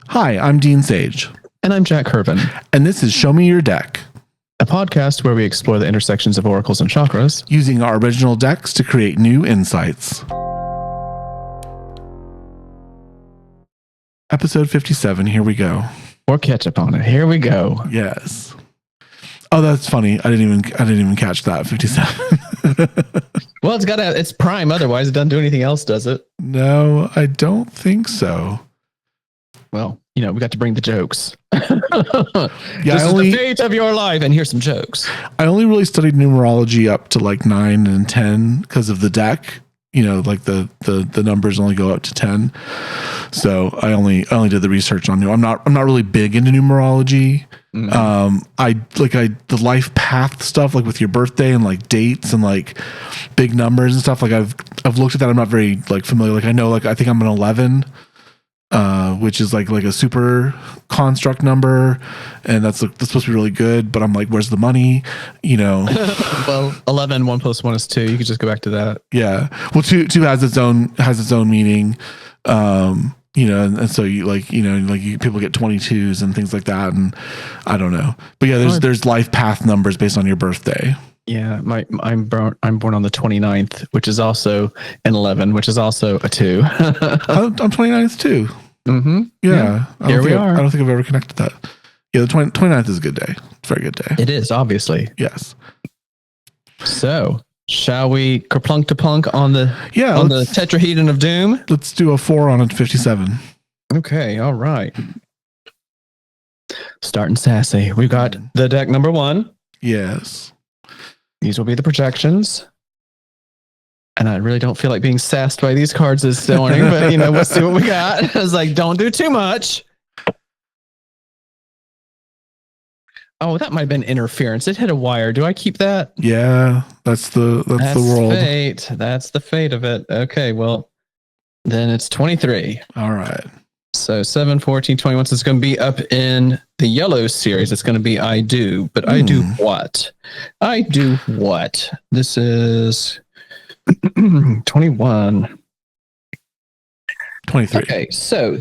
Hi, I'm Dean Sage. And I'm Jack Hervin. And this is Show Me Your Deck, a podcast where we explore the intersections of oracles and chakras, using our original decks to create new insights. Episode 57, here we go. Or catch up on it. Here we go. Yes. Oh, that's funny. I didn't even catch that. 57. Well, it's prime, otherwise it doesn't do anything else, does it? No, I don't think so. Well, we got to bring the jokes. Yeah, this is the fate of your life, and here's some jokes. I only really studied numerology up to like 9 and 10 because of the deck. Like the numbers only go up to 10. So I only did the research on I'm not really big into numerology. Mm-hmm. The life path stuff, like with your birthday and like dates and like big numbers and stuff. Like I've looked at that. I'm not very like familiar. Like I know, like I think I'm an 11. Which is like a super construct number, and that's supposed to be really good. But I'm like, where's the money? Well, 11, 1 + 1 is 2. You could just go back to that. Yeah. Well, two has its own meaning. And so people get 22s and things like that, and I don't know. But yeah, there's life path numbers based on your birthday. Yeah, I'm born on the 29th, which is also an 11, which is also a 2. I'm 29th too. Mm-hmm. Yeah. Here we are. I don't think I've ever connected that. Yeah, the 29th is a good day. It's a very good day. It is, obviously. Yes. So, shall we kerplunk to plunk on the tetrahedron of doom? Let's do a 4 on a 57. Okay, all right. Starting sassy. We've got the deck number 1. Yes. These will be the projections. And I really don't feel like being sassed by these cards this morning, but we'll see what we got. I was like, don't do too much. Oh, that might have been interference. It hit a wire. Do I keep that? Yeah, that's the world. Fate. That's the fate of it. Okay, well, then it's 23. All right. So 7, 14, 21. So it's going to be up in the yellow series. It's going to be I do. But I do what? I do what? This is 21. 23. Okay, so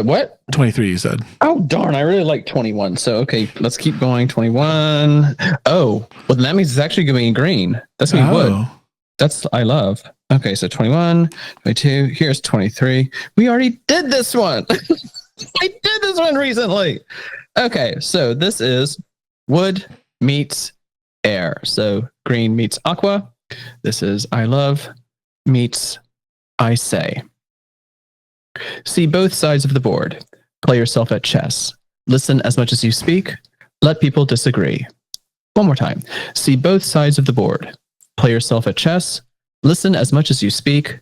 what? 23, you said. Oh, darn. I really like 21. So, okay, let's keep going. 21. Oh, well, then that means it's actually going to be in green. That's going to be wood. That's I love. Okay, so 21, 22. Here's 23. We already did this one. I did this one recently. Okay, so this is wood meets air. So green meets aqua. This is I love meets I say. See both sides of the board. Play yourself at chess. Listen as much as you speak. Let people disagree. One more time. See both sides of the board. Play yourself at chess. Listen as much as you speak.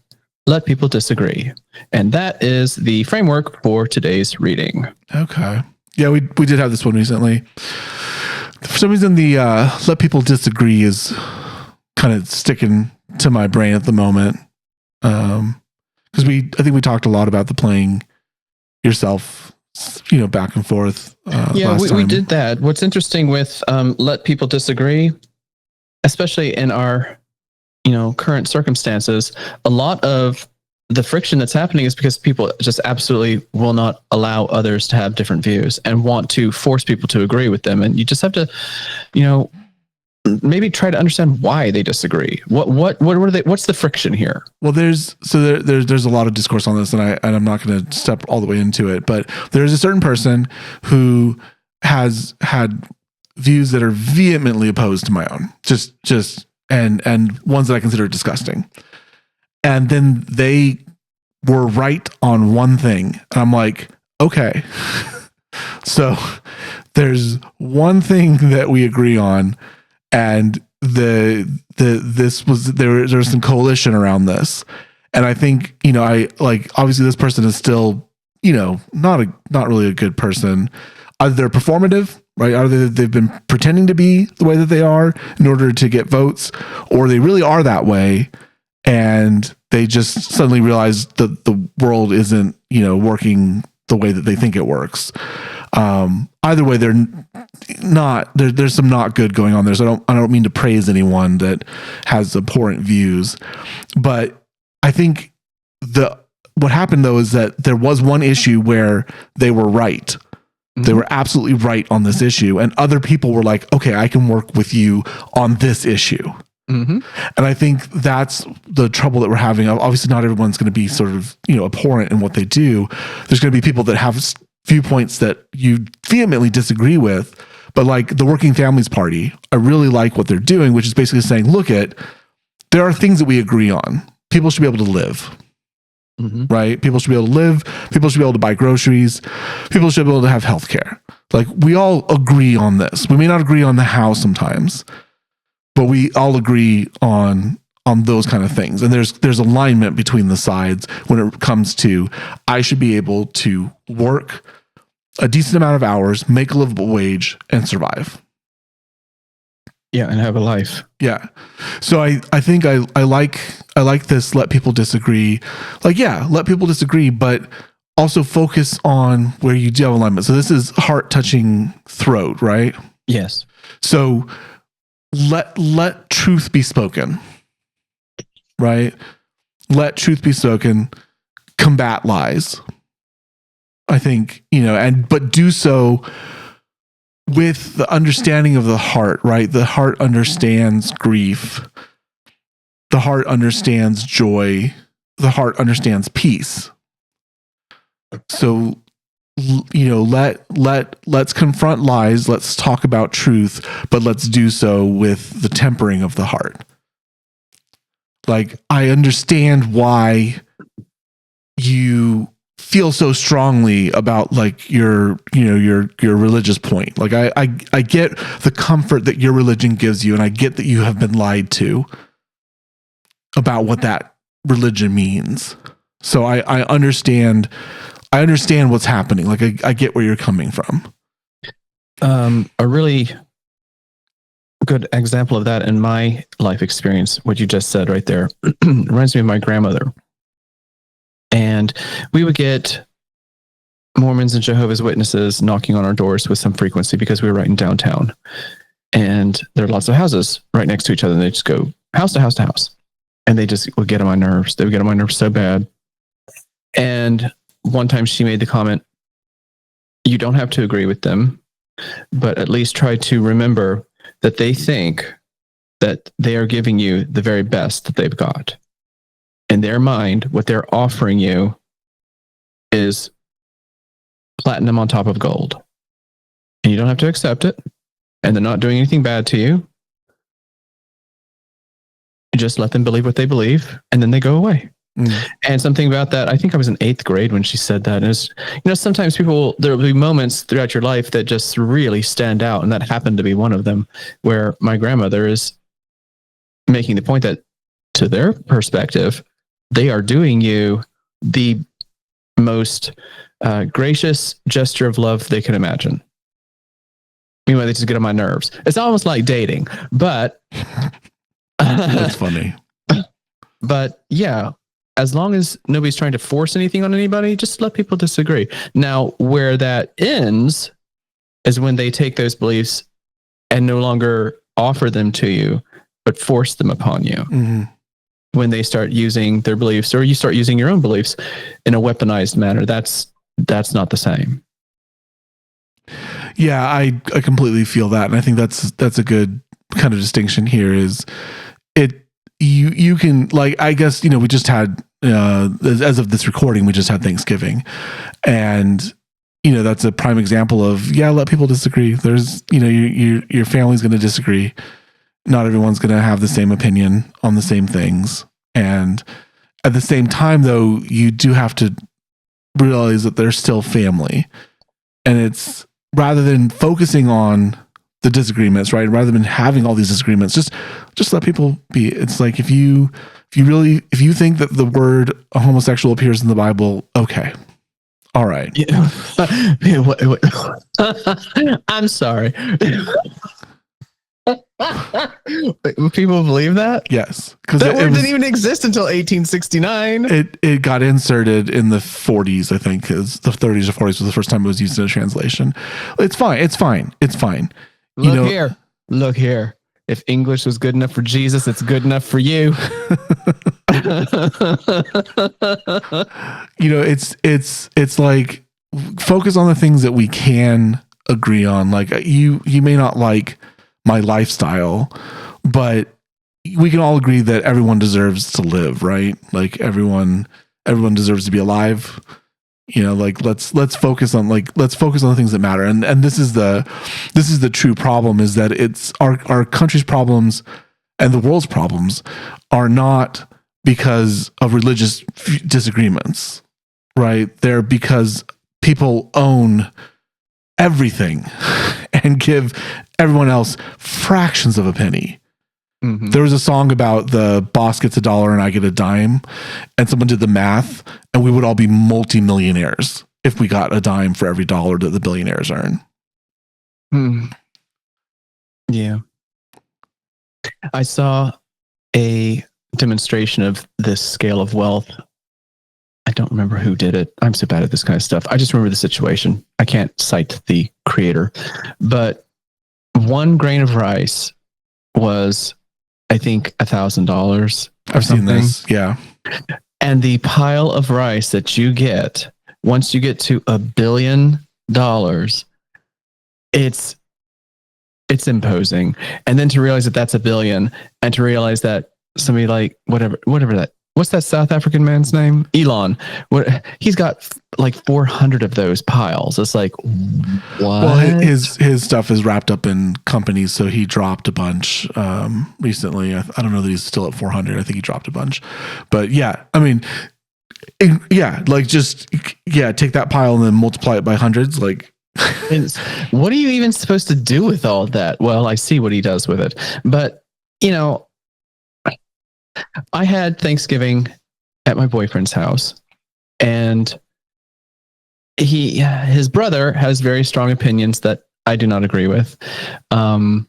Let people disagree. And that is the framework for today's reading. Okay. Yeah, we did have this one recently. For some reason, the let people disagree is kind of sticking to my brain at the moment. Because I think we talked a lot about the playing yourself, back and forth. We did that. What's interesting with let people disagree, especially in our current circumstances, a lot of the friction that's happening is because people just absolutely will not allow others to have different views and want to force people to agree with them. And you just have to, maybe try to understand why they disagree. What are they? What's the friction here? Well, there's a lot of discourse on this, and I'm not going to step all the way into it, but there's a certain person who has had views that are vehemently opposed to my own, and ones that I consider disgusting. And then they were right on one thing. And I'm like, okay, so there's one thing that we agree on, and there's some coalition around this. And I think, obviously this person is still, not really a good person. Either they're performative, right? Either they've been pretending to be the way that they are in order to get votes, or they really are that way, and they just suddenly realize that the world isn't, working the way that they think it works. Either way, they're not. There's some not good going on there. So I don't mean to praise anyone that has abhorrent views, but I think the what happened though is that there was one issue where they were right. They were absolutely right on this issue. And other people were like, okay, I can work with you on this issue. And I think that's the trouble that we're having. Obviously, not everyone's going to be sort of, abhorrent in what they do. There's going to be people that have viewpoints that you vehemently disagree with. But like the Working Families Party, I really like what they're doing, which is basically saying, look, there are things that we agree on. People should be able to live. Right? People should be able to live. People should be able to buy groceries. People should be able to have healthcare. Like we all agree on this. We may not agree on the how sometimes, but we all agree on those kind of things. And there's alignment between the sides when it comes to, I should be able to work a decent amount of hours, make a livable wage, and survive. Yeah, and have a life. Yeah. So I think I like this, let people disagree. Like, yeah, let people disagree, but also focus on where you do have alignment. So this is heart touching throat, right? Yes. So let truth be spoken, right? Let truth be spoken, combat lies. I think, but do so with the understanding of the heart, right? The heart understands grief. The heart understands joy. The heart understands peace. So, let's confront lies. Let's talk about truth, but let's do so with the tempering of the heart. Like, I understand why you feel so strongly about like your religious point. Like I get the comfort that your religion gives you, and I get that you have been lied to about what that religion means. So I understand what's happening. Like I get where you're coming from. A really good example of that in my life experience, what you just said right there, reminds me of my grandmother. And we would get Mormons and Jehovah's Witnesses knocking on our doors with some frequency because we were right in downtown. And there are lots of houses right next to each other. And they just go house to house to house. And they just would get on my nerves. They would get on my nerves so bad. And one time she made the comment, you don't have to agree with them, but at least try to remember that they think that they are giving you the very best that they've got. In their mind, what they're offering you is platinum on top of gold. And you don't have to accept it. And they're not doing anything bad to you. You just let them believe what they believe, and then they go away. And something about that, I think I was in 8th grade when she said that. And it's, sometimes there will be moments throughout your life that just really stand out. And that happened to be one of them, where my grandmother is making the point that to their perspective, they are doing you the most gracious gesture of love they can imagine. Meanwhile, they just get on my nerves. It's almost like dating, but that's funny. But yeah, as long as nobody's trying to force anything on anybody, just let people disagree. Now, where that ends is when they take those beliefs and no longer offer them to you, but force them upon you. Mm-hmm. When they start using their beliefs, or you start using your own beliefs in a weaponized manner, that's not the same. Yeah, I completely feel that. And I think that's a good kind of distinction here is you can, like, I guess, we just had, as of this recording, we just had Thanksgiving, and, that's a prime example of, let people disagree. There's, your family's going to disagree. Not everyone's going to have the same opinion on the same things. And at the same time, though, you do have to realize that they're still family. And it's, rather than focusing on the disagreements, right? Rather than having all these disagreements, just let people be. It's like, if you think that the word homosexual appears in the Bible, okay. All right. Yeah. I'm sorry. People believe that? Yes. Because that word didn't even exist until 1869. It got inserted in the 40s, I think, because the 30s or 40s was the first time it was used in a translation. It's fine. Look here. If English was good enough for Jesus, it's good enough for you. You know, it's like focus on the things that we can agree on. Like you may not like my lifestyle, but we can all agree that everyone deserves to live, right? Like everyone deserves to be alive. You know, like let's focus on the things that matter. And this is the true problem, is that it's our country's problems and the world's problems are not because of religious disagreements, right? They're because people own everything and give everyone else fractions of a penny. Mm-hmm. There was a song about the boss gets $1 and I get a dime, and someone did the math, and we would all be multimillionaires if we got a dime for every dollar that the billionaires earn. Yeah. I saw a demonstration of this scale of wealth. I don't remember who did it. I'm so bad at this kind of stuff. I just remember the situation. I can't cite the creator, but 1 grain of rice was, I think, $1,000. I've seen this. Yeah. And the pile of rice that you get once you get to $1 billion, it's imposing. And then to realize that that's $1 billion, and to realize that somebody like whatever that, what's that South African man's name? Elon. He's got like 400 of those piles. It's like, what? Well, his stuff is wrapped up in companies, so he dropped a bunch recently. I don't know that he's still at 400. I think he dropped a bunch. But yeah, I mean, yeah, like just take that pile and then multiply it by hundreds. Like, what are you even supposed to do with all that? Well, I see what he does with it, but you know, I had Thanksgiving at my boyfriend's house, and his brother has very strong opinions that I do not agree with. And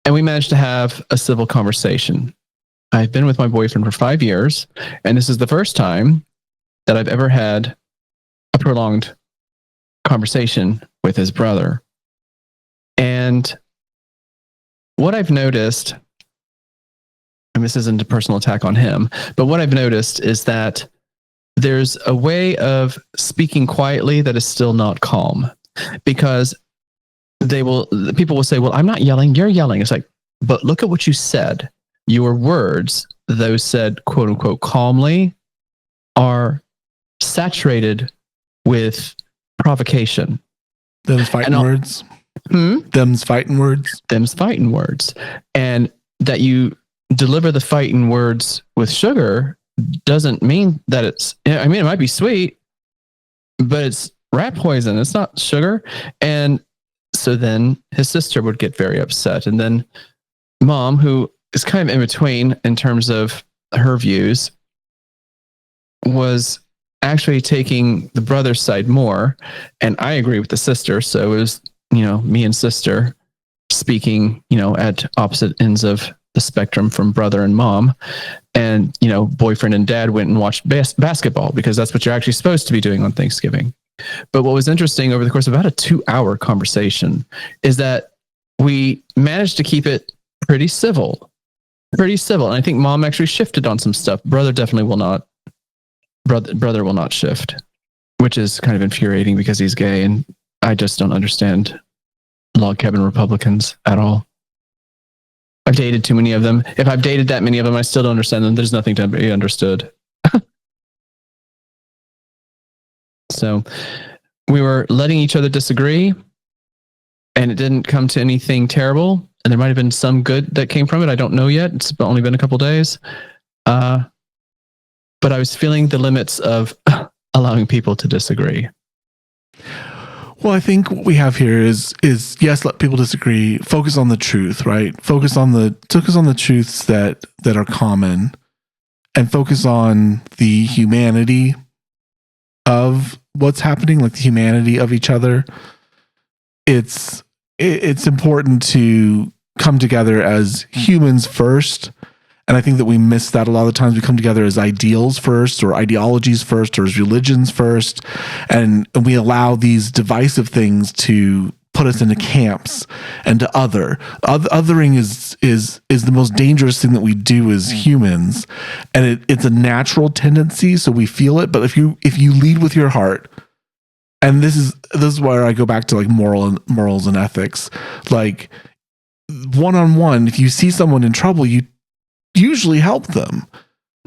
we managed to have a civil conversation. I've been with my boyfriend for 5 years, and this is the first time that I've ever had a prolonged conversation with his brother. And what I've noticed, and this isn't a personal attack on him, but what I've noticed is that there's a way of speaking quietly that is still not calm, because people will say, well, I'm not yelling, you're yelling. It's like, but look at what you said. Your words, those said, quote unquote, calmly, are saturated with provocation. Them's fighting words. Them's fighting words. Them's fighting words. And that you deliver the fighting words with sugar doesn't mean that it might be sweet, but it's rat poison. It's not sugar. And so then his sister would get very upset. And then mom, who is kind of in between in terms of her views, was actually taking the brother's side more. And I agree with the sister. So it was, me and sister speaking, at opposite ends of the spectrum from brother and mom. And, boyfriend and dad went and watched basketball, because that's what you're actually supposed to be doing on Thanksgiving. But what was interesting over the course of about a 2-hour conversation is that we managed to keep it pretty civil. And I think mom actually shifted on some stuff. Brother definitely will not. Brother will not shift, which is kind of infuriating because he's gay, and I just don't understand log cabin Republicans at all. I've dated too many of them. If I've dated that many of them, I still don't understand them. There's nothing to be understood. So we were letting each other disagree, and it didn't come to anything terrible. And there might have been some good that came from it. I don't know yet. It's only been a couple days. But I was feeling the limits of allowing people to disagree. Well, I think what we have here is yes, let people disagree. Focus on the truth, right? Focus on the truths that are common, and focus on the humanity of what's happening, like the humanity of each other. It's important to come together as humans first. And I think that we miss that a lot of the times. We come together as ideals first, or ideologies first, or as religions first. And we allow these divisive things to put us into camps and to othering is the most dangerous thing that we do as humans, and it's a natural tendency, so we feel it. But if you lead with your heart, and this is where I go back to like morals and ethics, like one-on-one, if you see someone in trouble, you usually help them.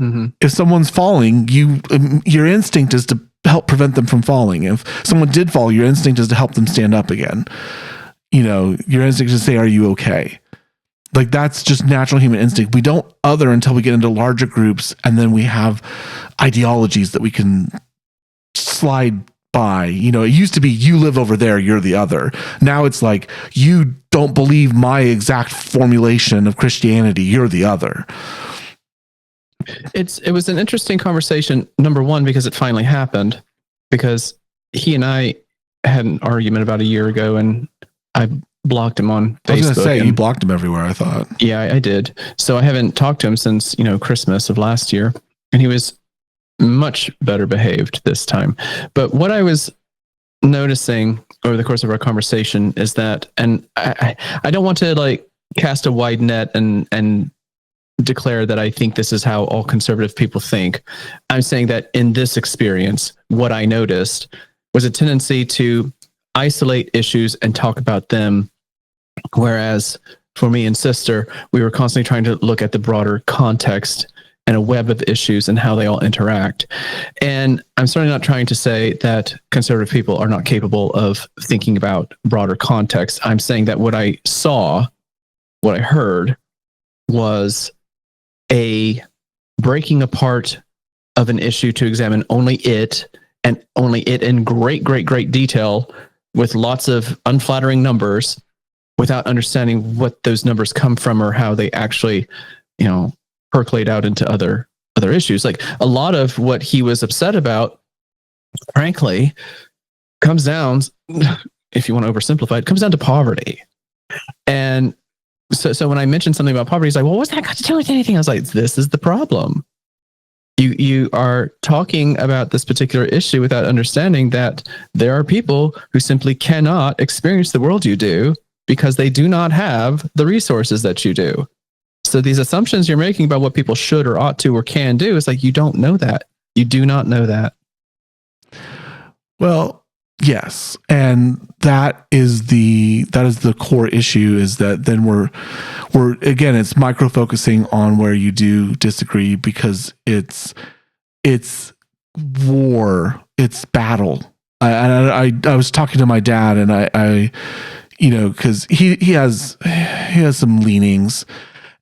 Mm-hmm. If someone's falling, your instinct is to help prevent them from falling. If someone did fall, your instinct is to help them stand up again. Your instinct is to say, are you okay? Like, that's just natural human instinct. We don't other until we get into larger groups, and then we have ideologies that we can slide by. It used to be, you live over there, you're the other. Now it's like, you don't believe my exact formulation of Christianity, you're the other. It was an interesting conversation, number one, because it finally happened, because he and I had an argument about a year ago, and I blocked him on Facebook. I was going to say, you blocked him everywhere, I thought. Yeah, I did. So I haven't talked to him since, Christmas of last year, and he was much better behaved this time. But what I was noticing over the course of our conversation is that, and I don't want to like cast a wide net and declare that I think this is how all conservative people think. I'm saying that in this experience, what I noticed was a tendency to isolate issues and talk about them. Whereas for me and sister, we were constantly trying to look at the broader context and a web of issues and how they all interact. And I'm certainly not trying to say that conservative people are not capable of thinking about broader context. I'm saying that what I saw, what I heard, was a breaking apart of an issue to examine only it, and only it in great, great, great detail, with lots of unflattering numbers, without understanding what those numbers come from or how they actually, percolate out into other issues. Like, a lot of what he was upset about, frankly, comes down, if you want to oversimplify it, comes down to poverty. And so when I mentioned something about poverty, he's like, well, what's that got to do with anything? I was like, this is the problem. You are talking about this particular issue without understanding that there are people who simply cannot experience the world you do because they do not have the resources that you do. So these assumptions you're making about what people should or ought to or can do, is like, you don't know that. You do not know that. Well, yes. And that is the core issue, is that then we're again, it's micro focusing on where you do disagree, because it's war, it's battle. I was talking to my dad, and I because he has some leanings,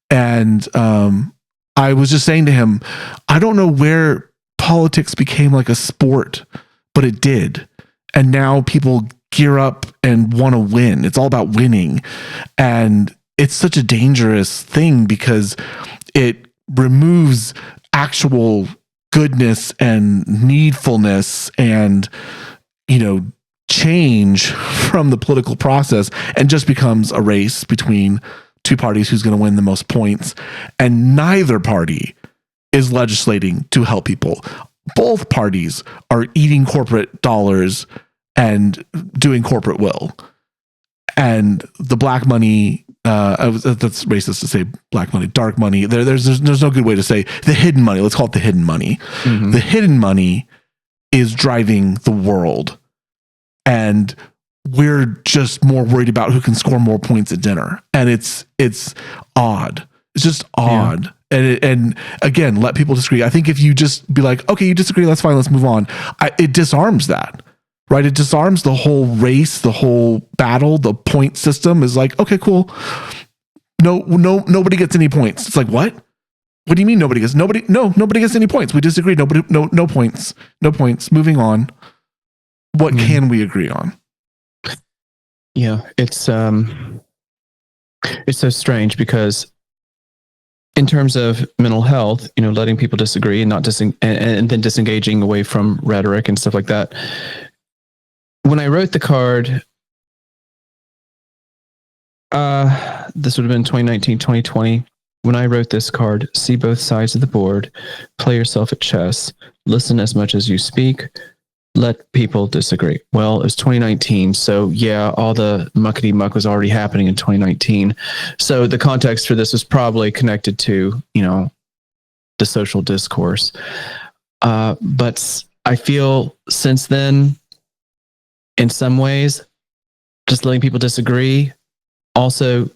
and I was just saying to him, I don't know where politics became like a sport, but it did. And now people gear up and want to win. It's all about winning. And it's such a dangerous thing, because it removes actual goodness and needfulness and, change from the political process, and just becomes a race between two parties who's going to win the most points. And neither party is legislating to help people. Both parties are eating corporate dollars and doing corporate will. And the black money, that's racist to say black money, dark money. There's no good way to say the hidden money. Let's call it the hidden money. Mm-hmm. The hidden money is driving the world. And we're just more worried about who can score more points at dinner. And it's odd. It's just odd. Yeah. And again, let people disagree. I think if you just be like, okay, you disagree, that's fine, let's move on. It disarms that, right? It disarms the whole race, the whole battle, the point system is like, okay, cool. No, nobody gets any points. It's like, what? What do you mean nobody gets? Nobody gets any points. We disagred. No points. No points. Moving on. What can we agree on? Yeah, it's so strange, because in terms of mental health, letting people disagree and not and then disengaging away from rhetoric and stuff like that. When I wrote the card, this would have been 2019, 2020. When I wrote this card, see both sides of the board, play yourself at chess, listen as much as you speak, let people disagree. Well, it's 2019. So yeah, all the muckety muck was already happening in 2019. So the context for this was probably connected to, the social discourse. But I feel since then, in some ways, just letting people disagree, also,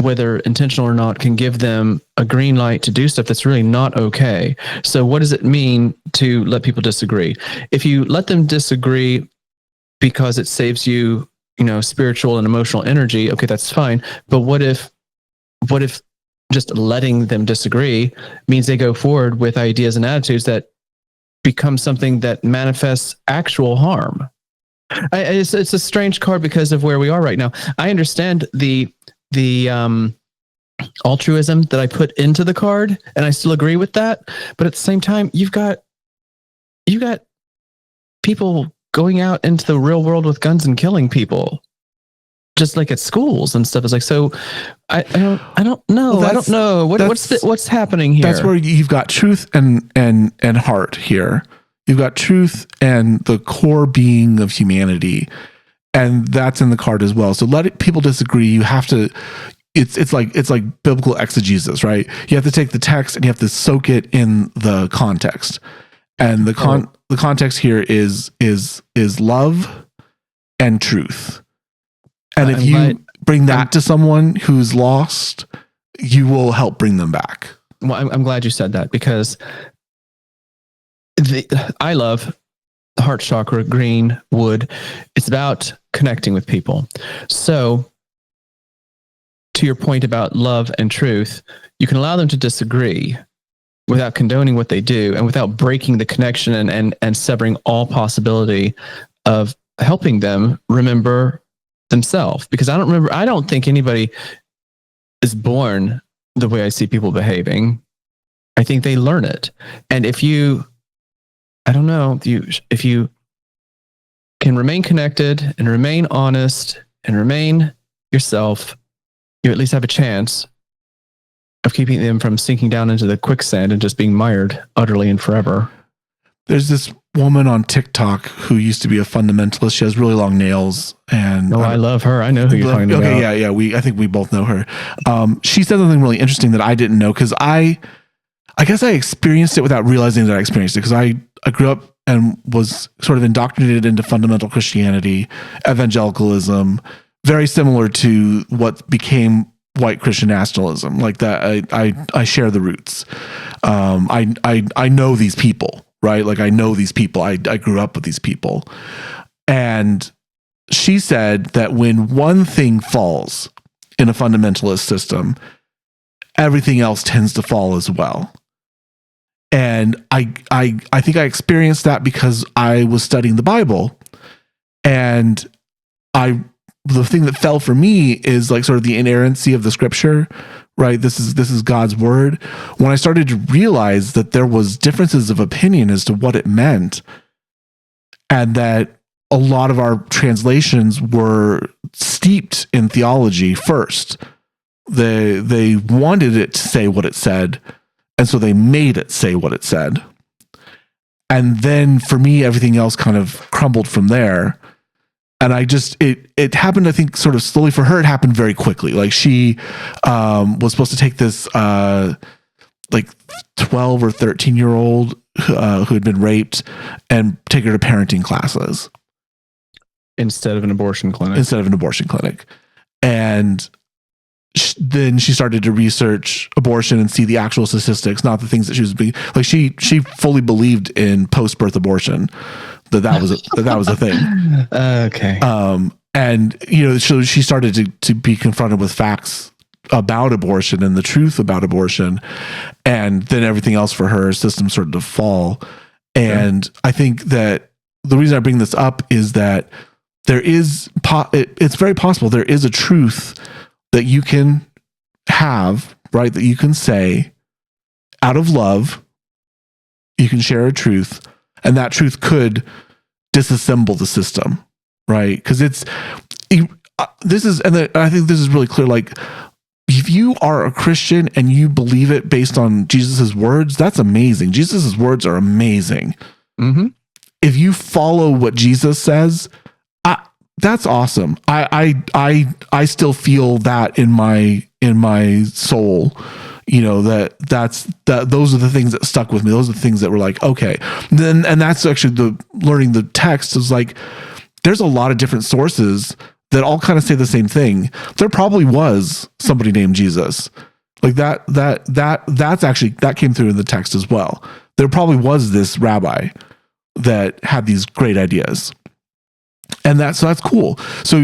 whether intentional or not, can give them a green light to do stuff that's really not okay. So what does it mean to let people disagree? If you let them disagree because it saves you, spiritual and emotional energy, okay, that's fine. But what if just letting them disagree means they go forward with ideas and attitudes that become something that manifests actual harm? It's a strange card because of where we are right now. I understand the altruism that I put into the card, and I still agree with that. But at the same time, you've got people going out into the real world with guns and killing people, just like at schools and stuff. It's like, so I don't know. Well, I don't know what's happening here. That's where you've got truth and heart here. You've got truth and the core being of humanity. And that's in the card as well. So people disagree. You have to, it's like biblical exegesis, right? You have to take the text and you have to soak it in the context. And the context here is love and truth. And if you bring that to someone who's lost, you will help bring them back. Well, I'm glad you said that, because I love heart chakra, green, wood. It's about connecting with people. So to your point about love and truth, you can allow them to disagree without condoning what they do and without breaking the connection and severing all possibility of helping them remember themselves. Because I don't think anybody is born the way I see people behaving. I think they learn it. And if you can remain connected and remain honest and remain yourself, you at least have a chance of keeping them from sinking down into the quicksand and just being mired utterly and forever. There's this woman on TikTok who used to be a fundamentalist. She has really long nails, and I love her. I know who you're talking about. Okay, yeah. I think we both know her. She said something really interesting that I didn't know, because I guess I experienced it without realizing that I experienced it, because I grew up and was sort of indoctrinated into fundamental Christianity, evangelicalism, very similar to what became white Christian nationalism. Like that, I share the roots. I know these people, right? Like I know these people. I grew up with these people. And she said that when one thing falls in a fundamentalist system, everything else tends to fall as well. And I think I experienced that because I was studying the Bible, and the thing that fell for me is like sort of the inerrancy of the scripture, right? This is God's word. When I started to realize that there was differences of opinion as to what it meant, and that a lot of our translations were steeped in theology first. They wanted it to say what it said, and so they made it say what it said. And then for me, everything else kind of crumbled from there. And it happened, I think, sort of slowly. For her, it happened very quickly. Like she was supposed to take this like 12 or 13-year-old who had been raped and take her to parenting classes. Instead of an abortion clinic. And then she started to research abortion and see the actual statistics, not the things that she was being like. She fully believed in post-birth abortion, that was a thing. Okay. And so she started to be confronted with facts about abortion and the truth about abortion, and then everything else for her system started to fall. And I think that the reason I bring this up is that there is it's very possible there is a truth that you can have, right? That you can say out of love. You can share a truth, and that truth could disassemble the system, right? Because I think this is really clear. Like, if you are a Christian and you believe it based on Jesus's words, that's amazing. Jesus's words are amazing. Mm-hmm. if you follow what Jesus says, that's awesome. I still feel that in my soul, those are the things that stuck with me. Those are the things that were like, okay, then, and that's actually learning the text is like, there's a lot of different sources that all kind of say the same thing. There probably was somebody named Jesus. Like that's actually, that came through in the text as well. There probably was this rabbi that had these great ideas. And so that's cool. So,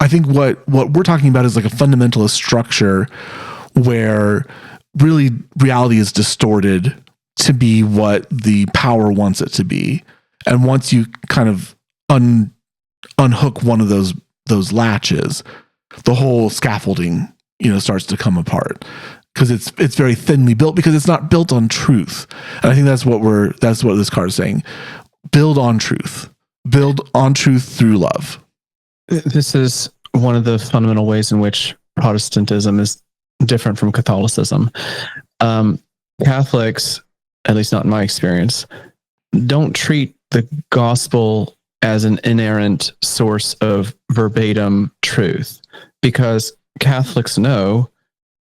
I think what we're talking about is like a fundamentalist structure where really reality is distorted to be what the power wants it to be. And once you kind of unhook one of those latches, the whole scaffolding, starts to come apart, because it's very thinly built, because it's not built on truth. And I think that's what this card is saying. Build on truth through love. This is one of the fundamental ways in which Protestantism is different from Catholicism. Catholics, at least not in my experience, don't treat the gospel as an inerrant source of verbatim truth, because Catholics know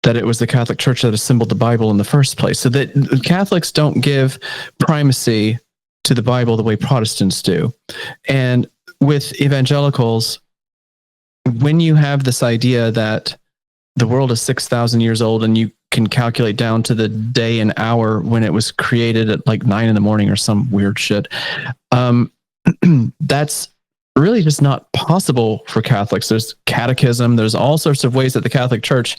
that it was the Catholic Church that assembled the Bible in the first place. So that Catholics don't give primacy to the Bible the way Protestants do. And with evangelicals, when you have this idea that the world is 6,000 years old and you can calculate down to the day and hour when it was created at like 9 a.m. or some weird shit, that's really just not possible for Catholics. There's catechism, there's all sorts of ways that the Catholic Church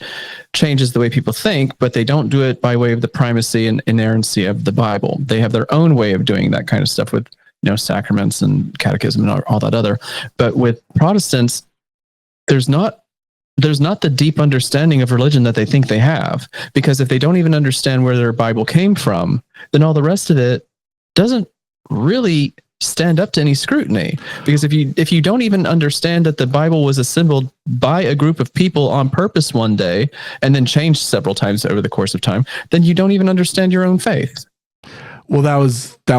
changes the way people think, but they don't do it by way of the primacy and inerrancy of the Bible. They have their own way of doing that kind of stuff with, sacraments and catechism and all that other. But with Protestants, there's not the deep understanding of religion that they think they have, because if they don't even understand where their Bible came from, then all the rest of it doesn't really stand up to any scrutiny. Because if you don't even understand that the Bible was assembled by a group of people on purpose one day and then changed several times over the course of time, then you don't even understand your own faith. Well, that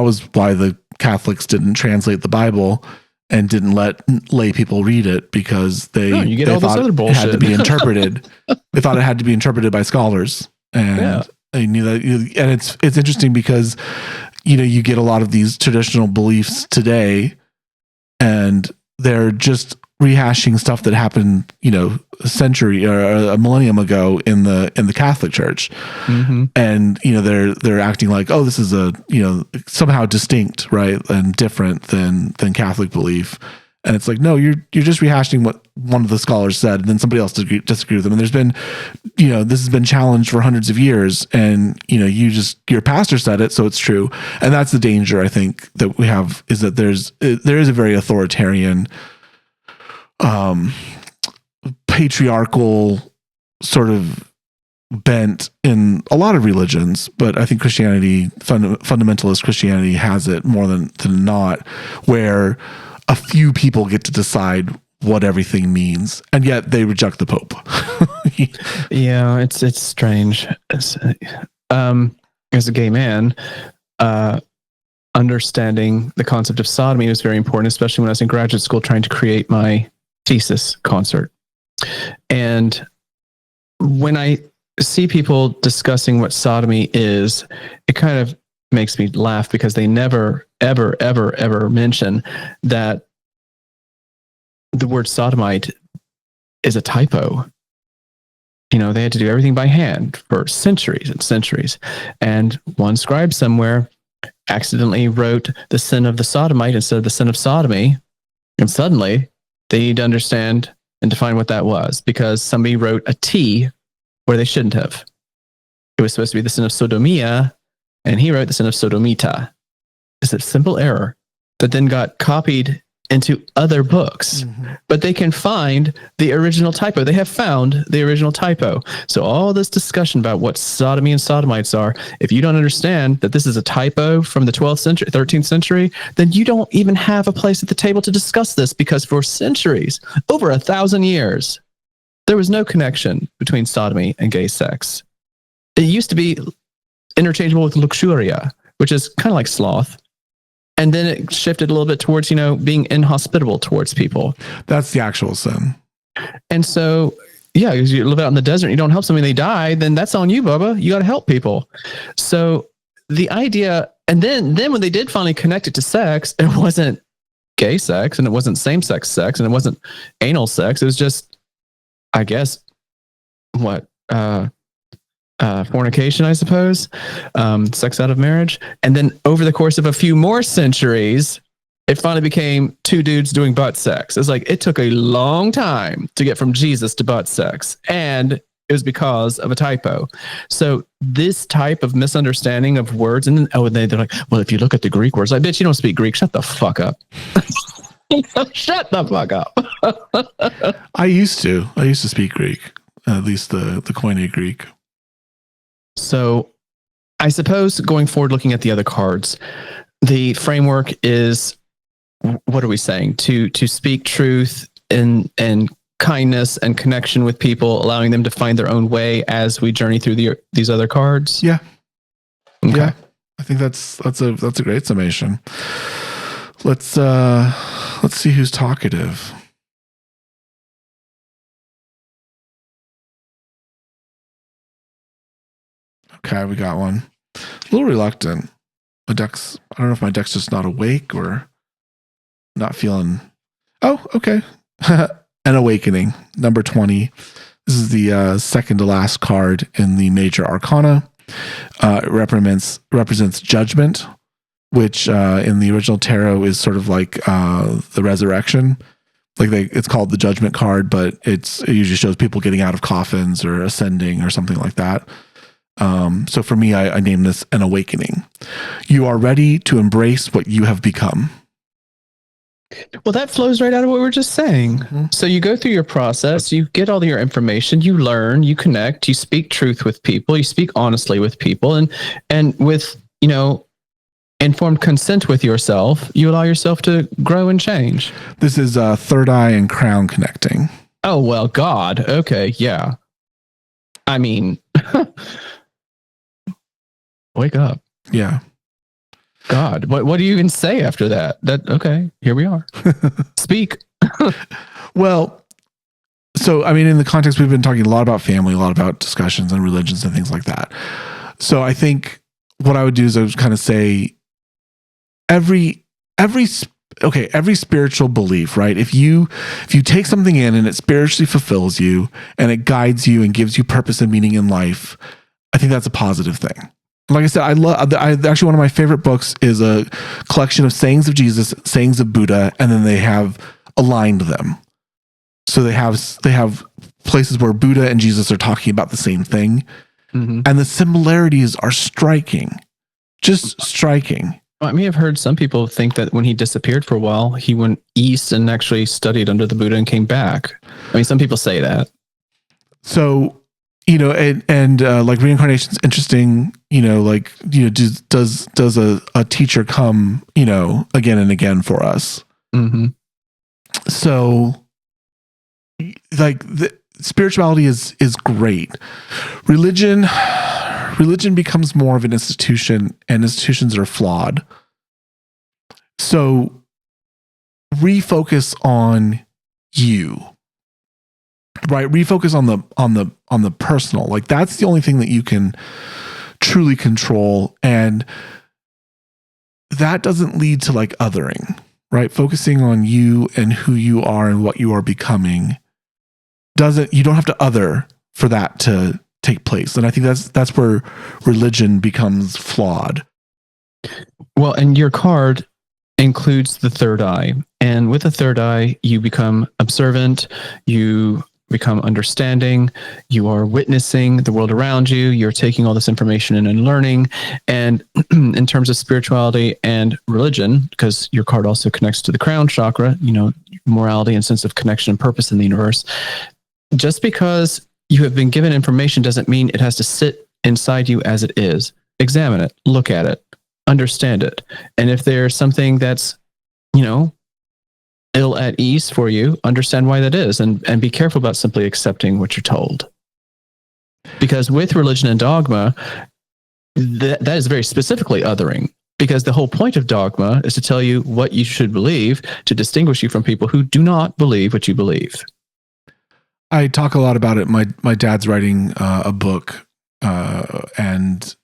was why the Catholics didn't translate the Bible and didn't let lay people read it, because they thought it had to be interpreted. They thought it had to be interpreted by scholars, and they knew that. And it's interesting because you get a lot of these traditional beliefs today, and they're just rehashing stuff that happened, a century or a millennium ago in the Catholic Church. Mm-hmm. And, they're acting like, oh, this is somehow distinct, right, and different than Catholic belief. And it's like, no, you're just rehashing what one of the scholars said, and then somebody else disagree with them. And there's been, this has been challenged for hundreds of years, and your pastor said it, so it's true. And that's the danger, I think, that we have, is that there is a very authoritarian, patriarchal sort of bent in a lot of religions, but I think Christianity, fundamentalist Christianity, has it more than not, where a few people get to decide what everything means, and yet they reject the Pope. Yeah, it's strange. As a gay man, understanding the concept of sodomy was very important, especially when I was in graduate school trying to create my thesis concert. And when I see people discussing what sodomy is, it kind of makes me laugh, because they never, ever, ever, ever mention that the word sodomite is a typo. They had to do everything by hand for centuries and centuries. And one scribe somewhere accidentally wrote the sin of the sodomite instead of the sin of sodomy. And suddenly they need to understand and define what that was, because somebody wrote a T where they shouldn't have. It was supposed to be the sin of sodomia, and he wrote the sin of sodomita. It's a simple error that then got copied into other books, but they can find the original typo. They have found the original typo. So all this discussion about what sodomy and sodomites are, if you don't understand that this is a typo from the 12th century, 13th century, then you don't even have a place at the table to discuss this, because for centuries, over 1,000 years, there was no connection between sodomy and gay sex. It used to be interchangeable with luxuria, which is kind of like sloth. And then it shifted a little bit towards, being inhospitable towards people. That's the actual sin. And so, yeah, because you live out in the desert and you don't help somebody, they die, then that's on you, Bubba. You got to help people. So the idea, and then when they did finally connect it to sex, it wasn't gay sex and it wasn't same-sex sex and it wasn't anal sex. It was just, I guess, fornication, I suppose, sex out of marriage. And then over the course of a few more centuries, it finally became two dudes doing butt sex. It's like, it took a long time to get from Jesus to butt sex. And it was because of a typo. So this type of misunderstanding of words, and then, they're like, well, if you look at the Greek words, like, bitch, you don't speak Greek. Shut the fuck up. Shut the fuck up. I used to speak Greek, at least the Koine Greek. So I suppose going forward, looking at the other cards, the framework is, what are we saying? To speak truth and kindness and connection with people, allowing them to find their own way as we journey through these other cards. Yeah. Okay. Yeah. I think that's a great summation. Let's see who's talkative. Okay, we got one. A little reluctant. I don't know if my deck's just not awake or not feeling. Oh, okay. An Awakening, number 20. This is the second to last card in the major arcana. It represents judgment, which in the original tarot is sort of like the resurrection. It's called the judgment card, but it usually shows people getting out of coffins or ascending or something like that. So for me, I name this an awakening. You are ready to embrace what you have become. Well, that flows right out of what we were just saying. Mm-hmm. So you go through your process, you get all your information, you learn, you connect, you speak truth with people, you speak honestly with people, and with, informed consent with yourself, you allow yourself to grow and change. This is third eye and crown connecting. Oh, well, God. Okay. Yeah. I mean, wake up. Yeah. God, what do you even say after that? Okay, here we are. Speak. Well, so, I mean, in the context, we've been talking a lot about family, a lot about discussions and religions and things like that. So I think what I would do is I would kind of say every spiritual belief, right? If you take something in and it spiritually fulfills you and it guides you and gives you purpose and meaning in life, I think that's a positive thing. Like I said, actually one of my favorite books is a collection of sayings of Jesus, sayings of Buddha, and then they have aligned them. So they have places where Buddha and Jesus are talking about the same thing. Mm-hmm. And the similarities are striking. Just striking. I mean, I've heard some people think that when he disappeared for a while, he went east and actually studied under the Buddha and came back. I mean, some people say that. So, and like reincarnation's interesting, does a teacher come, again and again for us? Mm-hmm. So like the spirituality is great. Religion becomes more of an institution, and institutions are flawed. So refocus on you. Right, refocus on the personal. Like that's the only thing that you can truly control, and that doesn't lead to like othering. Right, focusing on you and who you are and what you are becoming you don't have to other for that to take place. And I think that's where religion becomes flawed. Well, and your card includes the third eye, and with the third eye, you become observant. You become understanding, you are witnessing the world around you, you're taking all this information in and learning. And in terms of spirituality and religion, because your card also connects to the crown chakra, morality and sense of connection and purpose in the universe, just because you have been given information doesn't mean it has to sit inside you as it is. Examine it, look at it, understand it. And if there's something that's, ill at ease for you, understand why that is, and be careful about simply accepting what you're told. Because with religion and dogma, that is very specifically othering. Because the whole point of dogma is to tell you what you should believe to distinguish you from people who do not believe what you believe. I talk a lot about it. My dad's writing a book, and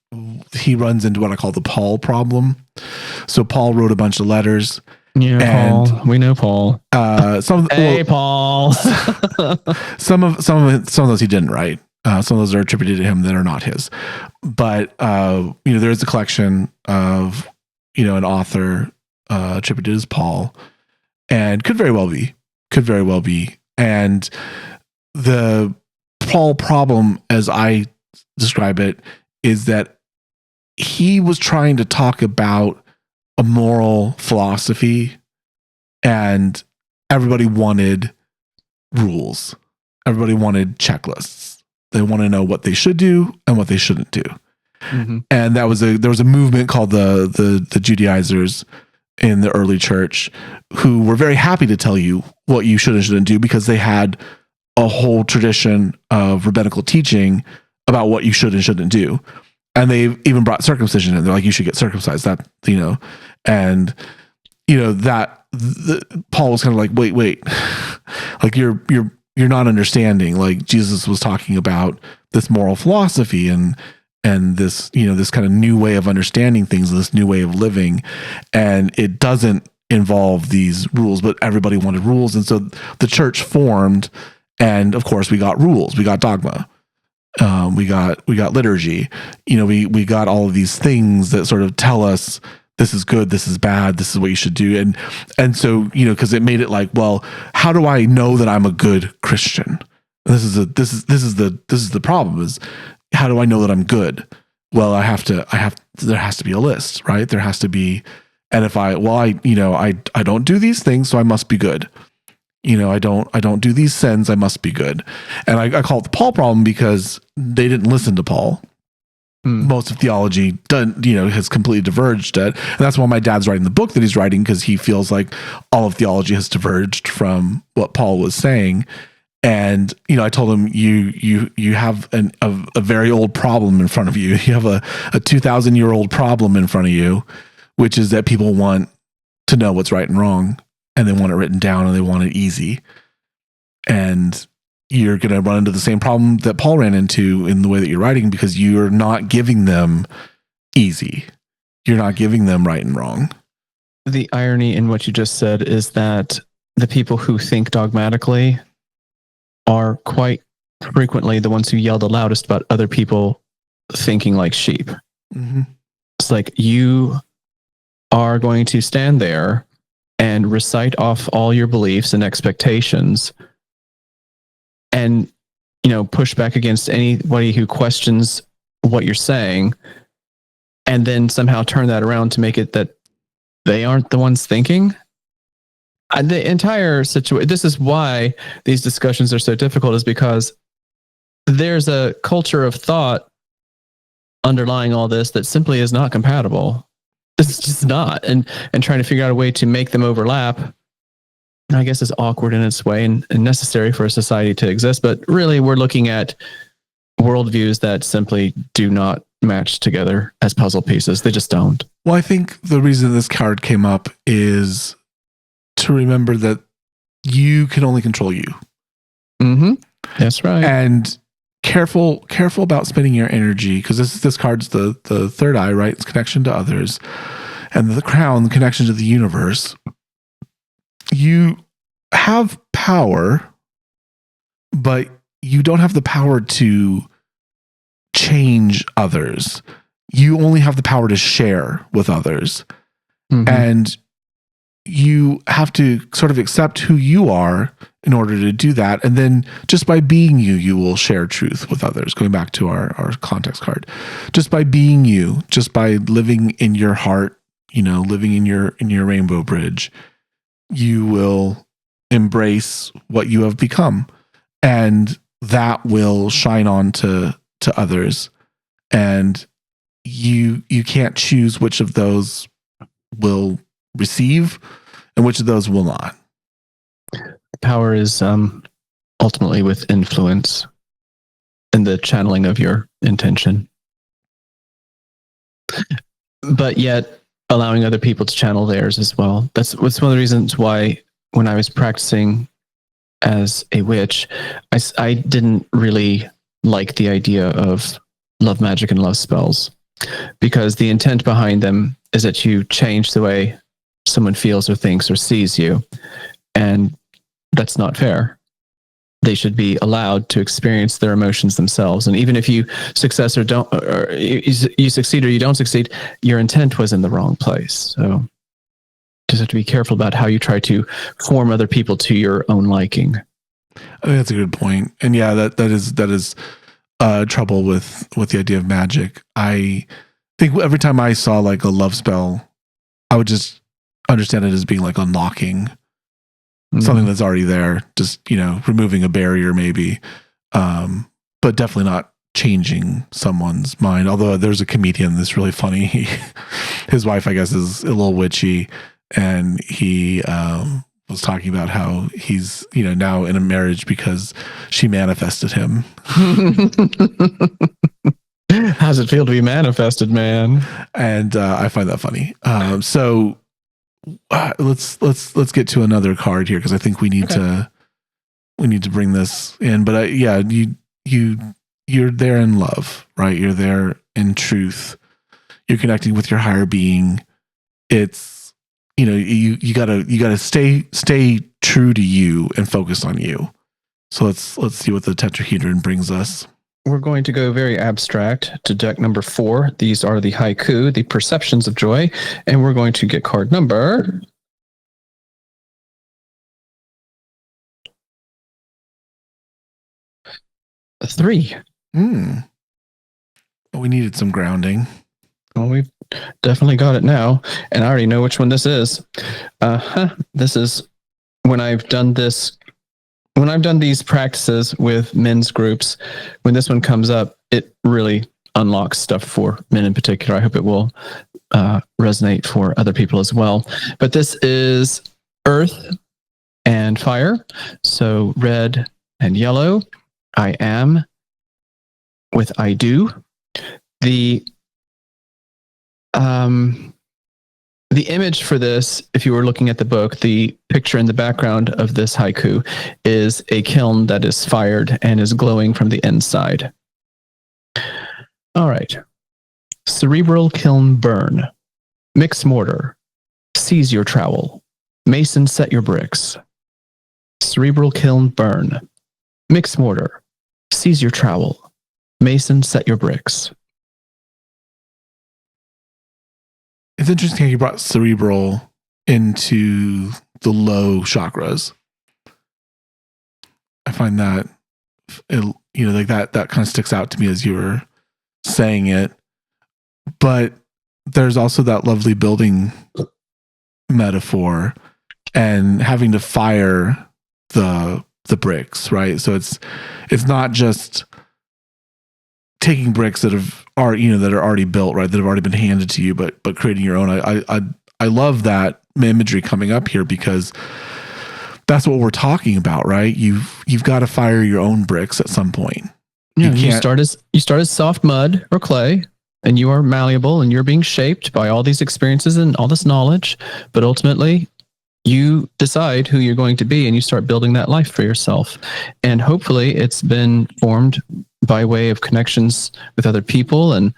he runs into what I call the Paul problem. So Paul wrote a bunch of letters. Yeah, and Paul. We know Paul. Paul. some of those he didn't write. Some of those are attributed to him that are not his. But there is a collection of an author attributed as Paul, and could very well be. And the Paul problem, as I describe it, is that he was trying to talk about a moral philosophy, and everybody wanted rules. Everybody wanted checklists. They want to know what they should do and what they shouldn't do. Mm-hmm. And there was a movement called the Judaizers in the early church, who were very happy to tell you what you should and shouldn't do, because they had a whole tradition of rabbinical teaching about what you should and shouldn't do. And they even brought circumcision in. They're like, you should get circumcised. That, and Paul was kind of like, wait, like you're not understanding. Like, Jesus was talking about this moral philosophy and this, this kind of new way of understanding things, this new way of living. And it doesn't involve these rules, but everybody wanted rules. And so the church formed, and of course we got rules, we got dogma. We got liturgy, we got all of these things that sort of tell us this is good, this is bad, this is what you should do. And so, cause it made it like, well, how do I know that I'm a good Christian? This is the problem, is how do I know that I'm good? Well, there has to be a list, right? There has to be, and if I don't do these things, so I must be good. I don't do these sins, I must be good. And I call it the Paul problem because they didn't listen to Paul. Most of theology has completely diverged it. And that's why my dad's writing the book that he's writing, because he feels like all of theology has diverged from what Paul was saying. And, I told him, you have a very old problem in front of you. You have a 2,000-year-old problem in front of you, which is that people want to know what's right and wrong. And they want it written down, and they want it easy. And you're going to run into the same problem that Paul ran into in the way that you're writing, because you're not giving them easy. You're not giving them right and wrong. The irony in what you just said is that the people who think dogmatically are quite frequently the ones who yell the loudest about other people thinking like sheep. Mm-hmm. It's like, you are going to stand there and recite off all your beliefs and expectations, and push back against anybody who questions what you're saying, and then somehow turn that around to make it that they aren't the ones thinking. The entire situation, this is why these discussions are so difficult, is because there's a culture of thought underlying all this that simply is not compatible. It's just not. And trying to figure out a way to make them overlap, I guess, is awkward in its way and necessary for a society to exist. But really, we're looking at worldviews that simply do not match together as puzzle pieces. They just don't. Well, I think the reason this card came up is to remember that you can only control you. Mm-hmm. That's right. And careful about spending your energy, because this card's the third eye, right? It's connection to others, and the crown, the connection to the universe. You have power, but you don't have the power to change others. You only have the power to share with others. Mm-hmm. And you have to sort of accept who you are in order to do that. And then just by being you, you will share truth with others. Going back to our context card, just by being you, just by living in your heart, living in your rainbow bridge, you will embrace what you have become, and that will shine on to others. And you can't choose which of those will receive and which of those will not. Power is ultimately with influence and the channeling of your intention. But yet, allowing other people to channel theirs as well. That's one of the reasons why when I was practicing as a witch, I didn't really like the idea of love magic and love spells, because the intent behind them is that you change the way someone feels or thinks or sees you. And that's not fair. They should be allowed to experience their emotions themselves. And even if you succeed or you succeed or you don't succeed, your intent was in the wrong place. So just have to be careful about how you try to form other people to your own liking. I think that's a good point. And yeah, that is trouble with the idea of magic. I think every time I saw like a love spell, I would just understand it as being like unlocking something that's already there, just, removing a barrier maybe, but definitely not changing someone's mind. Although there's a comedian that's really funny. His wife, I guess, is a little witchy, and he was talking about how he's, now in a marriage because she manifested him. How's it feel to be manifested, man? And I find that funny. So let's get to another card here, because I think we need to bring this in. But you're there in love, right? You're there in truth. You're connecting with your higher being. It's you gotta stay true to you and focus on you. So let's see what the tetrahedron brings us. We're going to go very abstract to deck number 4. These are the haiku, the perceptions of joy, and we're going to get card number 3. We needed some grounding. Well, we've definitely got it now, and I already know which one this is. This is when I've done these practices with men's groups. When this one comes up, it really unlocks stuff for men in particular. I hope it will resonate for other people as well. But this is earth and fire. So red and yellow. I am with I do. The image for this, if you were looking at the book, the picture in the background of this haiku is a kiln that is fired and is glowing from the inside. All right. Cerebral kiln burn. Mix mortar. Seize your trowel. Mason set your bricks. Cerebral kiln burn. Mix mortar. Seize your trowel. Mason set your bricks. It's interesting how you brought cerebral into the low chakras. I find that, like that kind of sticks out to me as you were saying it. But there's also that lovely building metaphor and having to fire the bricks, right? So it's not just taking bricks that are already built, right, that have already been handed to you, but creating your own. I love that imagery coming up here, because that's what we're talking about, right? You've got to fire your own bricks at some point. Yeah, you start as soft mud or clay, and you are malleable, and you're being shaped by all these experiences and all this knowledge, but ultimately you decide who you're going to be, and you start building that life for yourself. And hopefully it's been formed by way of connections with other people and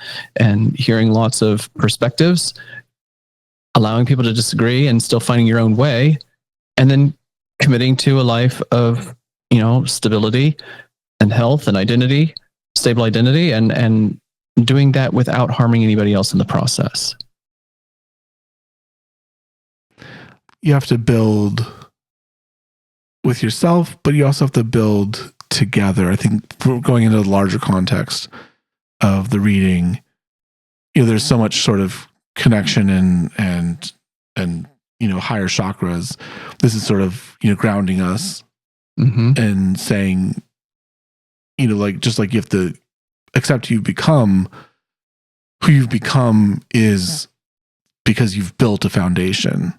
hearing lots of perspectives, allowing people to disagree and still finding your own way, and then committing to a life of, stability and health and identity, stable identity, and doing that without harming anybody else in the process. You have to build with yourself, but you also have to build together. I think going into the larger context of the reading, there's so much sort of connection and higher chakras. This is sort of grounding us and saying, just like you have to accept you've become who you've become is because you've built a foundation.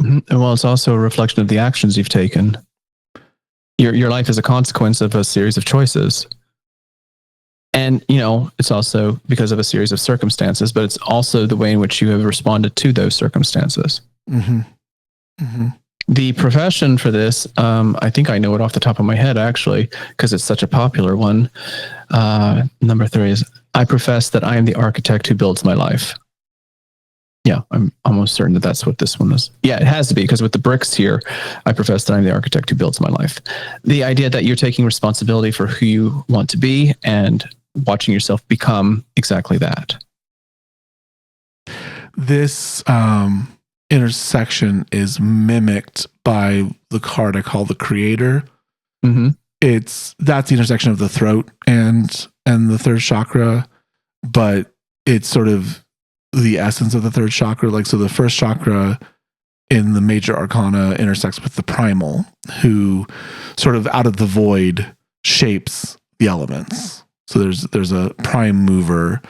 Mm-hmm. Well, it's also a reflection of the actions you've taken. Your life is a consequence of a series of choices. And, it's also because of a series of circumstances, but it's also the way in which you have responded to those circumstances. Mm-hmm. Mm-hmm. The profession for this, I think I know it off the top of my head, actually, because it's such a popular one. Number 3 is, I profess that I am the architect who builds my life. Yeah, I'm almost certain that that's what this one is. Yeah, it has to be, because with the bricks here, I profess that I'm the architect who builds my life. The idea that you're taking responsibility for who you want to be and watching yourself become exactly that. This intersection is mimicked by the card I call the Creator. Mm-hmm. That's the intersection of the throat and the third chakra, but it's sort of the essence of the third chakra. Like, so the first chakra in the major arcana intersects with the primal, who sort of out of the void shapes the elements. So there's a prime mover,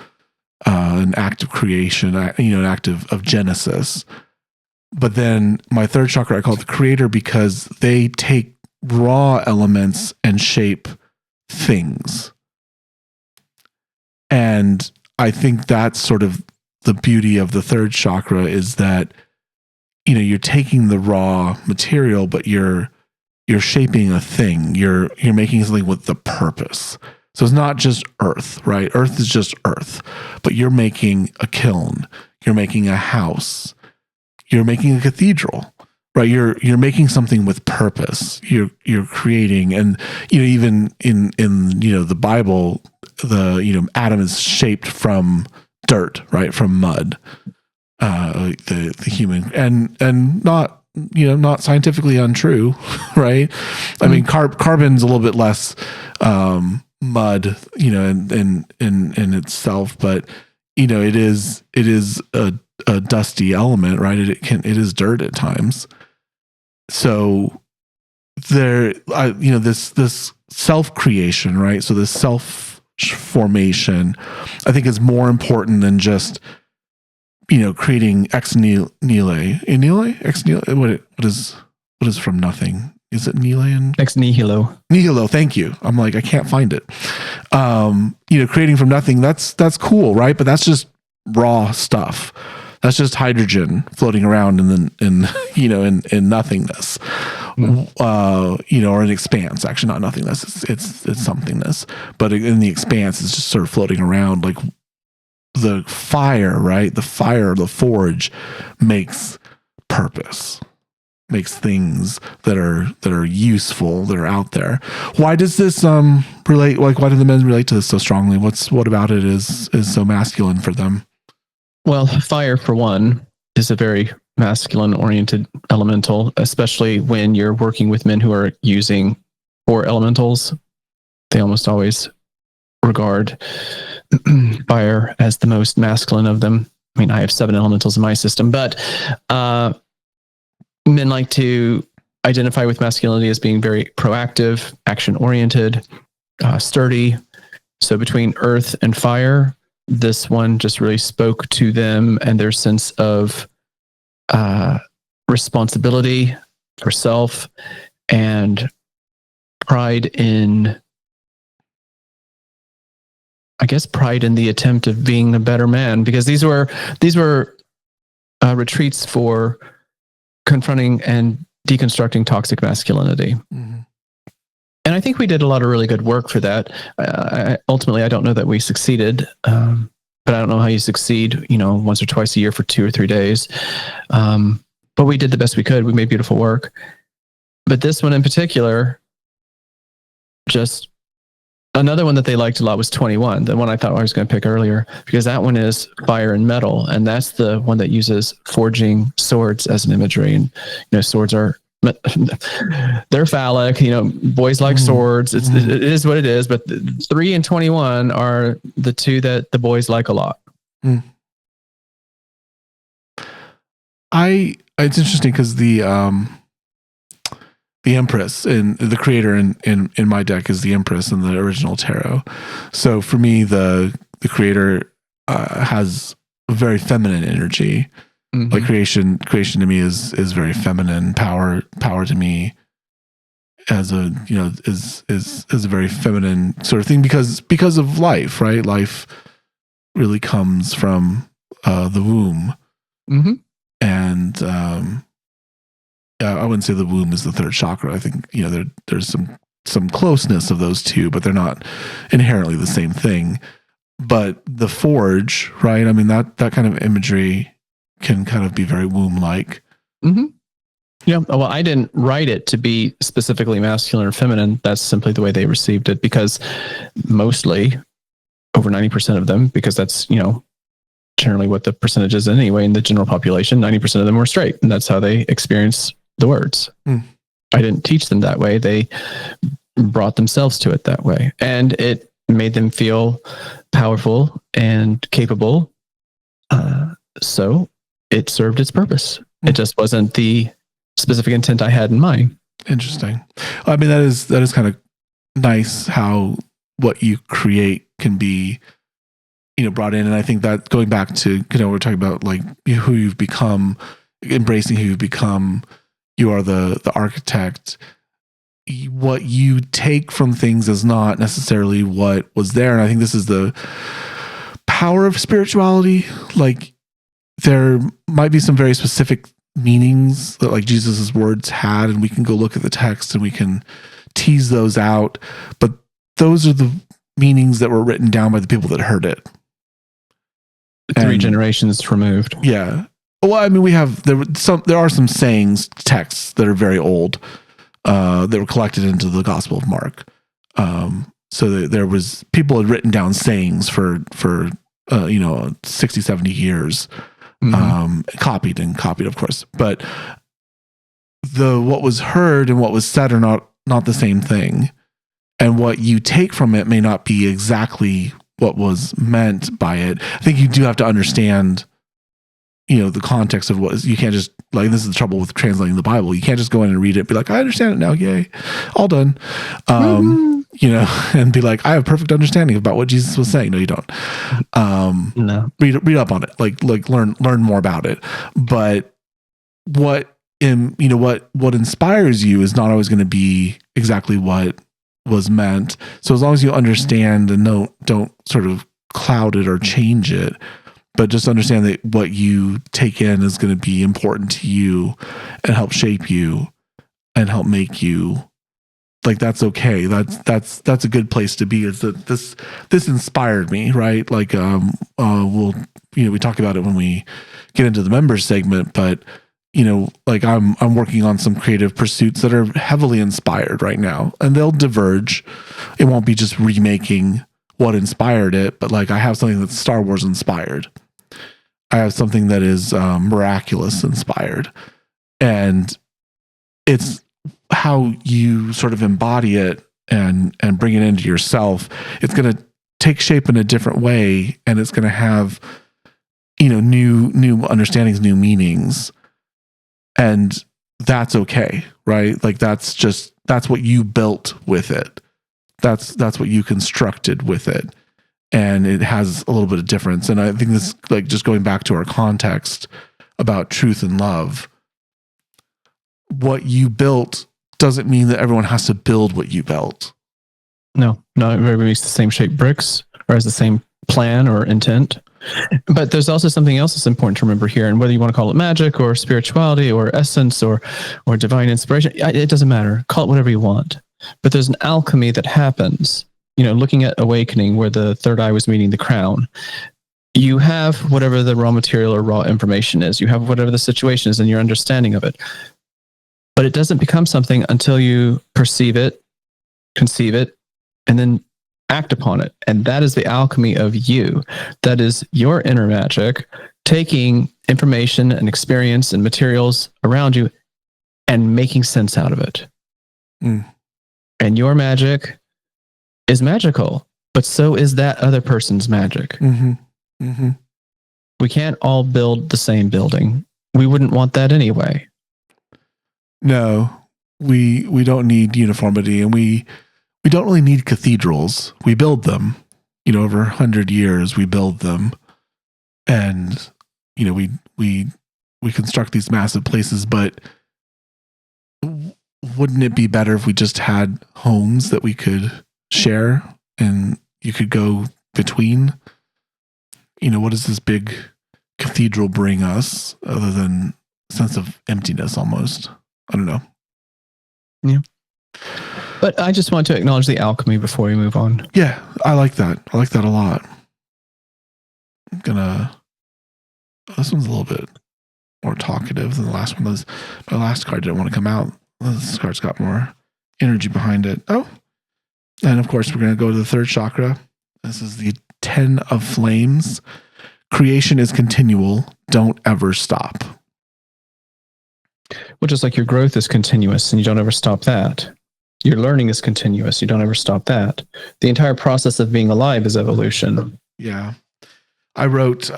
an act of creation, an act of genesis. But then my third chakra I call it the Creator, because they take raw elements and shape things. And I think that's sort of the beauty of the third chakra, is that, you're taking the raw material, but you're shaping a thing. You're making something with the purpose. So it's not just earth, right? Earth is just earth, but you're making a kiln. You're making a house. You're making a cathedral, right? You're making something with purpose. You're creating, and even in the Bible, Adam is shaped from dirt, right? From mud, the human, and not scientifically untrue, right? I mean, carbon's a little bit less mud, in itself, but it is a dusty element, right? It is dirt at times. So there, this self creation, right? So this self formation, I think, is more important than just creating ex nihilo. What is from nothing? Is it nihilo and ex nihilo? Nihilo. Thank you. I'm like, I can't find it. Creating from nothing. That's cool, right? But that's just raw stuff. That's just hydrogen floating around in nothingness, or an expanse. Actually, not nothingness. It's somethingness. But in the expanse, it's just sort of floating around. Like the fire, right? The fire, the forge, makes purpose, makes things that are useful, that are out there. Why does this relate? Like, why do the men relate to this so strongly? What about it is so masculine for them? Well, fire, for one, is a very masculine-oriented elemental, especially when you're working with men who are using 4 elementals. They almost always regard fire as the most masculine of them. I mean, I have 7 elementals in my system, but men like to identify with masculinity as being very proactive, action-oriented, sturdy. So between earth and fire, this one just really spoke to them and their sense of responsibility for self and pride in, the attempt of being a better man, because these were retreats for confronting and deconstructing toxic masculinity. Mm-hmm. And I think we did a lot of really good work for that. Ultimately, I don't know that we succeeded, but I don't know how you succeed, once or twice a year for 2 or 3 days. But we did the best we could. We made beautiful work. But this one in particular, just another one that they liked a lot was 21, the one I thought I was going to pick earlier, because that one is fire and metal. And that's the one that uses forging swords as an imagery. And, swords are, they're phallic, boys like swords. It is what it is, but 3 and 21 are the 2 that the boys like a lot. It's interesting because the Empress and the Creator in my deck is the Empress in the original tarot. So for me, the Creator has a very feminine energy. Mm-hmm. Like creation to me is very feminine. Power to me as a, is a very feminine sort of thing because of life, right? Life really comes from the womb. Mm-hmm. And I wouldn't say the womb is the third chakra. I think, there's some closeness of those two, but they're not inherently the same thing. But the forge, right? I mean, that kind of imagery can kind of be very womb-like. Mm-hmm. Yeah. Well, I didn't write it to be specifically masculine or feminine. That's simply the way they received it, because mostly over 90% of them, because that's, generally what the percentage is anyway in the general population, 90% of them were straight, and that's how they experience the words. I didn't teach them that way. They brought themselves to it that way, and it made them feel powerful and capable. So it served its purpose. It just wasn't the specific intent I had in mind. Interesting. I mean, that is kind of nice how what you create can be, brought in. And I think that going back to, we're talking about like who you've become, embracing who you've become, you are the architect. What you take from things is not necessarily what was there. And I think this is the power of spirituality. Like, there might be some very specific meanings that like Jesus's words had, and we can go look at the text and we can tease those out. But those are the meanings that were written down by the people that heard it. 3 generations removed. Yeah. Well, I mean, there are some sayings, texts that are very old, that were collected into the Gospel of Mark. So there was people had written down sayings for 60, 70 years, copied, of course. But what was heard and what was said are not the same thing. And what you take from it may not be exactly what was meant by it. I think you do have to understand, the context of what you can't just like, this is the trouble with translating the Bible. You can't just go in and read it and be like, I understand it now. Yay. All done. And be like, I have perfect understanding about what Jesus was saying. No, you don't. No. Read up on it. Like learn more about it. But what inspires you is not always going to be exactly what was meant. So as long as you understand and don't sort of cloud it or change it, but just understand that what you take in is going to be important to you and help shape you and help make you, like, that's okay. That's a good place to be. Is that this inspired me, right? Like, we talk about it when we get into the members segment, but like I'm working on some creative pursuits that are heavily inspired right now, and they'll diverge. It won't be just remaking what inspired it, but like I have something that's Star Wars inspired. I have something that is miraculous inspired, and it's how you sort of embody it and bring it into yourself. It's going to take shape in a different way, and it's going to have new understandings, new meanings. And that's okay, right? Like that's what you built with it. That's what you constructed with it. And it has a little bit of difference. And I think this, like, just going back to our context about truth and love, what you built doesn't mean that everyone has to build what you built. No, not everybody makes the same shaped bricks or has the same plan or intent. But there's also something else that's important to remember here, and whether you want to call it magic or spirituality or essence or divine inspiration, it doesn't matter. Call it whatever you want. But there's an alchemy that happens. Looking at awakening, where the third eye was meeting the crown, you have whatever the raw material or raw information is. You have whatever the situation is and your understanding of it. But it doesn't become something until you perceive it, conceive it, and then act upon it. And that is the alchemy of you. That is your inner magic, taking information and experience and materials around you and making sense out of it. And your magic is magical, but so is that other person's magic. We can't all build the same building. We wouldn't want that anyway. No, we don't need uniformity, and we don't really need cathedrals. We build them, over 100 years, we build them. And, we construct these massive places, but wouldn't it be better if we just had homes that we could share and you could go between? What does this big cathedral bring us other than a sense of emptiness almost? I don't know. Yeah. But I just want to acknowledge the alchemy before we move on. Yeah, I like that. I like that a lot. I'm gonna... This one's a little bit more talkative than the last one. My last card didn't want to come out. This card's got more energy behind it. Oh, and of course, we're going to go to the third chakra. This is the 10 of Flames. Creation is continual. Don't ever stop. Well, just like your growth is continuous and you don't ever stop that. Your learning is continuous. You don't ever stop that. The entire process of being alive is evolution. Yeah. I wrote,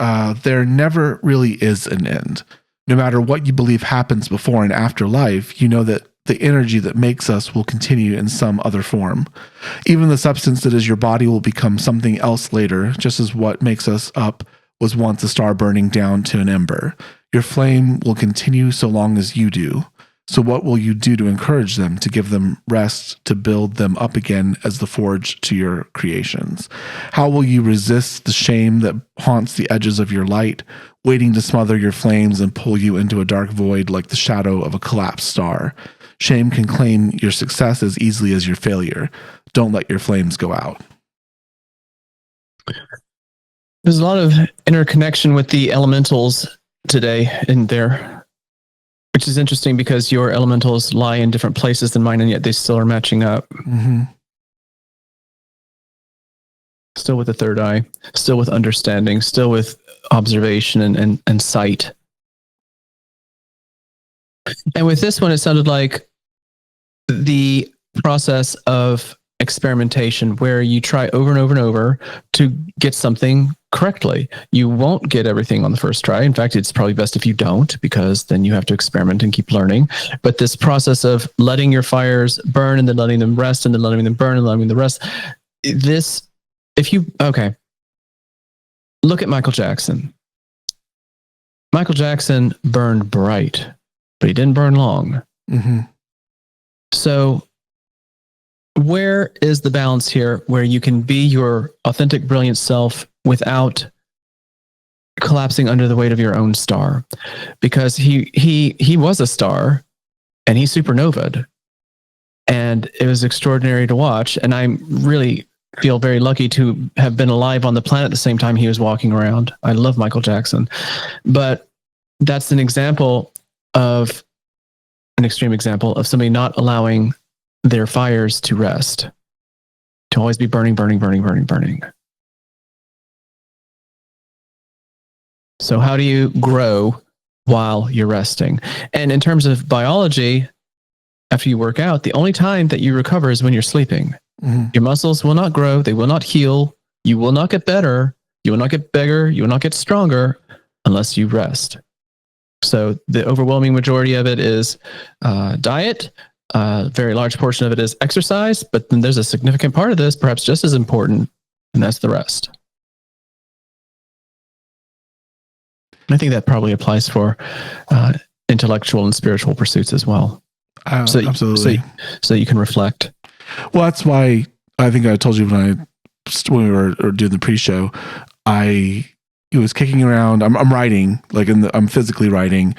there never really is an end. No matter what you believe happens before and after life, you know that the energy that makes us will continue in some other form. Even the substance that is your body will become something else later, just as what makes us up was once a star burning down to an ember. Your flame will continue so long as you do. So what will you do to encourage them, to give them rest, to build them up again as the forge to your creations? How will you resist the shame that haunts the edges of your light, waiting to smother your flames and pull you into a dark void like the shadow of a collapsed star? Shame can claim your success as easily as your failure. Don't let your flames go out. There's a lot of interconnection with the elementals today in there. Which is interesting because your elementals lie in different places than mine, and yet they still are matching up. Mm-hmm. Still with the third eye, still with understanding, still with observation and sight. And with this one, it sounded like the process of experimentation where you try over and over and over to get something correctly. You won't get everything on the first try. In fact, it's probably best if you don't, because then you have to experiment and keep learning. But this process of letting your fires burn and then letting them rest and then letting them burn and letting them rest, look at Michael Jackson. Michael Jackson burned bright, but he didn't burn long. Mm-hmm. So where is the balance here where you can be your authentic, brilliant self without collapsing under the weight of your own star? Because he was a star and he supernovaed, and it was extraordinary to watch. And I really feel very lucky to have been alive on the planet at the same time he was walking around. I love Michael Jackson, but that's an example of an extreme example of somebody not allowing their fires to rest, to always be burning. So how do you grow while you're resting? And in terms of biology, after you work out, the only time that you recover is when you're sleeping. Mm-hmm. Your muscles will not grow. They will not heal. You will not get better. You will not get bigger. You will not get stronger unless you rest. So the overwhelming majority of it is diet. A very large portion of it is exercise, but then there's a significant part of this, perhaps just as important, and that's the rest. And I think that probably applies for intellectual and spiritual pursuits as well. Absolutely. So you can reflect. Well, that's why I think I told you when we were doing the pre-show, it was kicking around. I'm writing, I'm physically writing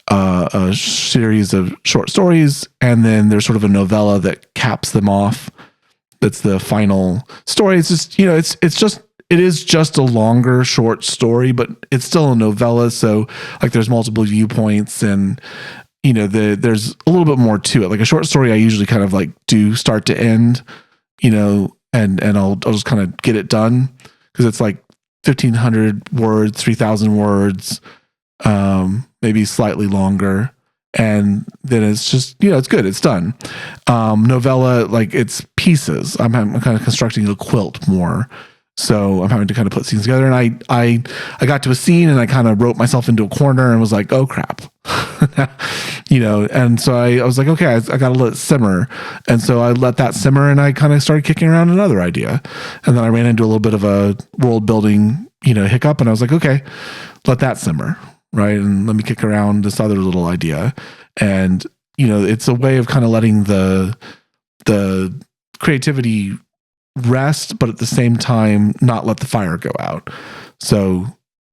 a series of short stories, and then there's sort of a novella that caps them off. That's the final story. It's just, it is just a longer short story, but it's still a novella. So there's multiple viewpoints, and there's a little bit more to it. Like a short story, I usually kind of do start to end, and I'll just kind of get it done, because it's 1,500 words, 3,000 words, maybe slightly longer. And then it's just, it's good. It's done. Novella, it's pieces. I'm kind of constructing a quilt more. So I'm having to kind of put scenes together. And I got to a scene and I kind of wrote myself into a corner and was like, oh crap. And so I was like, okay, I got to let it simmer. And so I let that simmer and I kind of started kicking around another idea. And then I ran into a little bit of a world building, hiccup. And I was like, okay, let that simmer. Right. And let me kick around this other little idea. And it's a way of kind of letting the creativity rest, but at the same time, not let the fire go out. So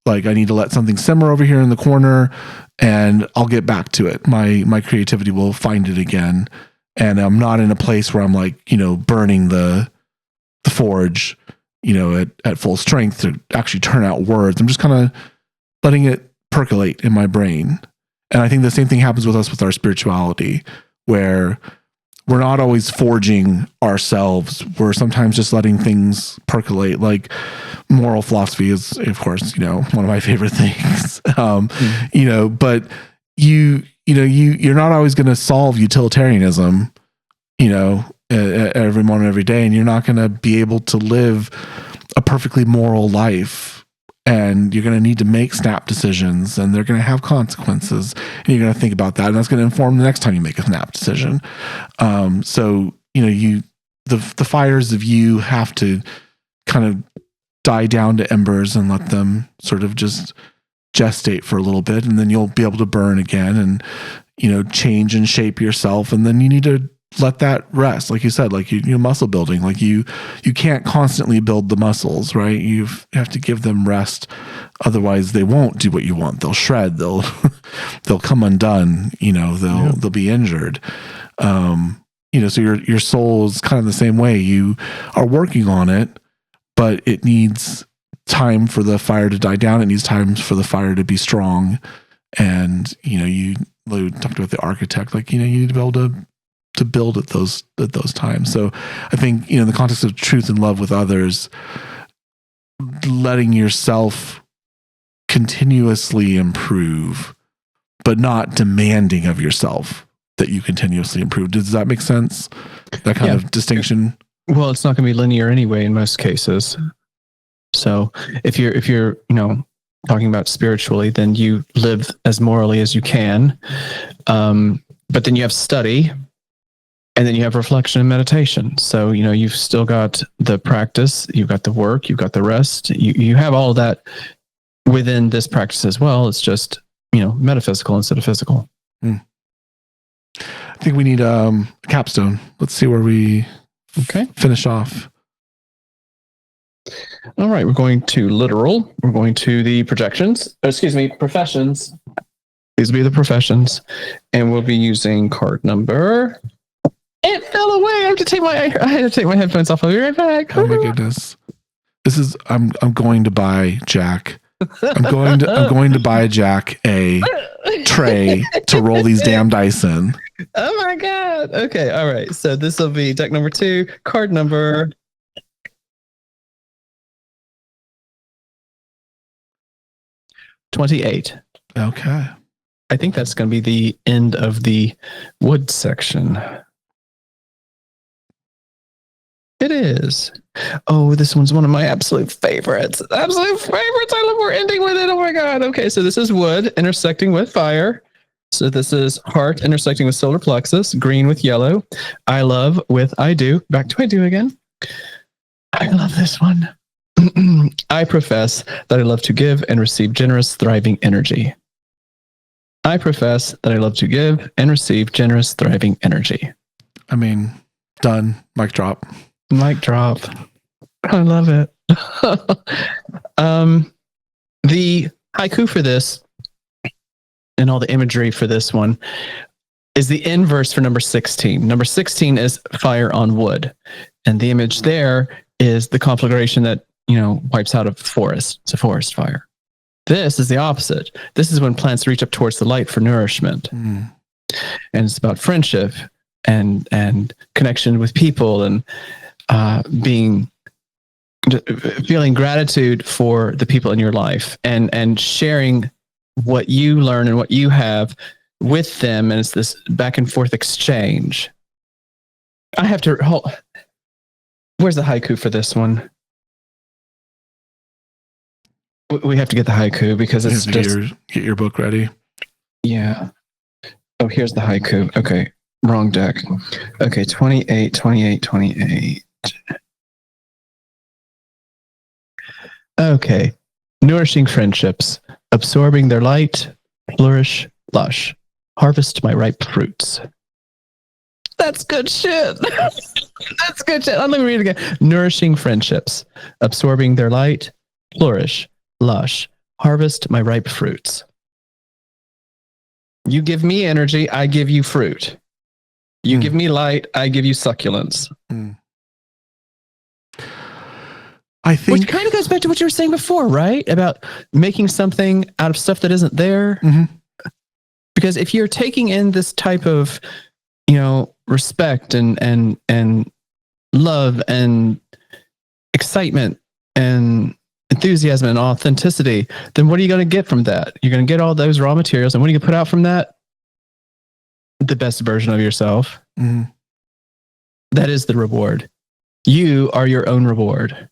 like I need to let something simmer over here in the corner and I'll get back to it. My creativity will find it again. And I'm not in a place where I'm like, burning the forge, at full strength to actually turn out words. I'm just kind of letting it percolate in my brain. And I think the same thing happens with us with our spirituality, where we're not always forging ourselves. We're sometimes just letting things percolate. Like moral philosophy is, of course, one of my favorite things. But you're not always going to solve utilitarianism, every moment, every day, and you're not going to be able to live a perfectly moral life. And you're going to need to make snap decisions, and they're going to have consequences, and you're going to think about that, and that's going to inform the next time you make a snap decision. So the fires of you have to kind of die down to embers and let them sort of just gestate for a little bit, and then you'll be able to burn again and change and shape yourself. And then you need to let that rest, like you said, like you muscle building, like you can't constantly build the muscles, right? You have to give them rest, otherwise they won't do what you want. They'll shred, they'll come undone, they'll be injured. So your soul is kind of the same way. You are working on it, but it needs time for the fire to die down. It needs time for the fire to be strong. And you talked about the architect, like you need to be able to build at those times. So I think, in the context of truth and love with others, letting yourself continuously improve, but not demanding of yourself that you continuously improve. Does that make sense? That kind of distinction? Well, it's not going to be linear anyway in most cases. So if you're talking about spiritually, then you live as morally as you can. But then you have study, and then you have reflection and meditation. So, you've still got the practice, you've got the work, you've got the rest. You have all of that within this practice as well. It's just, metaphysical instead of physical. I think we need a capstone. Let's see where we finish off. All right. We're going to literal. We're going to the professions. These will be the professions. And we'll be using card number... It fell away. I had to take my headphones off. I'll be right back. Oh my goodness. I'm going to buy Jack. I'm going to buy Jack a tray to roll these damn dice in. Oh my God. Okay. All right. So this will be deck number 2, card number 28. Okay. I think that's going to be the end of the wood section. It is. Oh, this one's one of my absolute favorites. I love we're ending with it. Oh my God. Okay, so this is wood intersecting with fire. So this is heart intersecting with solar plexus, green with yellow. I love with I do. Back to I do again. I love this one. I profess that I love to give and receive generous, thriving energy. I profess that I love to give and receive generous, thriving energy. I mean, done. Mic drop. Mic drop. I love it. The haiku for this and all the imagery for this one is the inverse for number 16. Number 16 is fire on wood. And the image there is the conflagration that, wipes out a forest. It's a forest fire. This is the opposite. This is when plants reach up towards the light for nourishment. And it's about friendship and connection with people and feeling gratitude for the people in your life and sharing what you learn and what you have with them. And it's this back and forth exchange. I have to where's the haiku for this one? We have to get the haiku because it's just... Get your book ready. Yeah. Oh, here's the haiku. Okay. Wrong deck. Okay. 28. Okay. Nourishing friendships, absorbing their light, flourish, lush. harvest my ripe fruits. That's good shit. That's good shit. Let me read it again. Nourishing friendships, absorbing their light, flourish, lush, harvest my ripe fruits. You give me energy, I give you fruit. You give me light, I give you succulence. I think, which kind of goes back to what you were saying before, right? About making something out of stuff that isn't there. Because if you're taking in this type of, respect and love and excitement and enthusiasm and authenticity, then what are you going to get from that? You're going to get all those raw materials, and what are you going to put out from that? The best version of yourself. That is the reward. You are your own reward.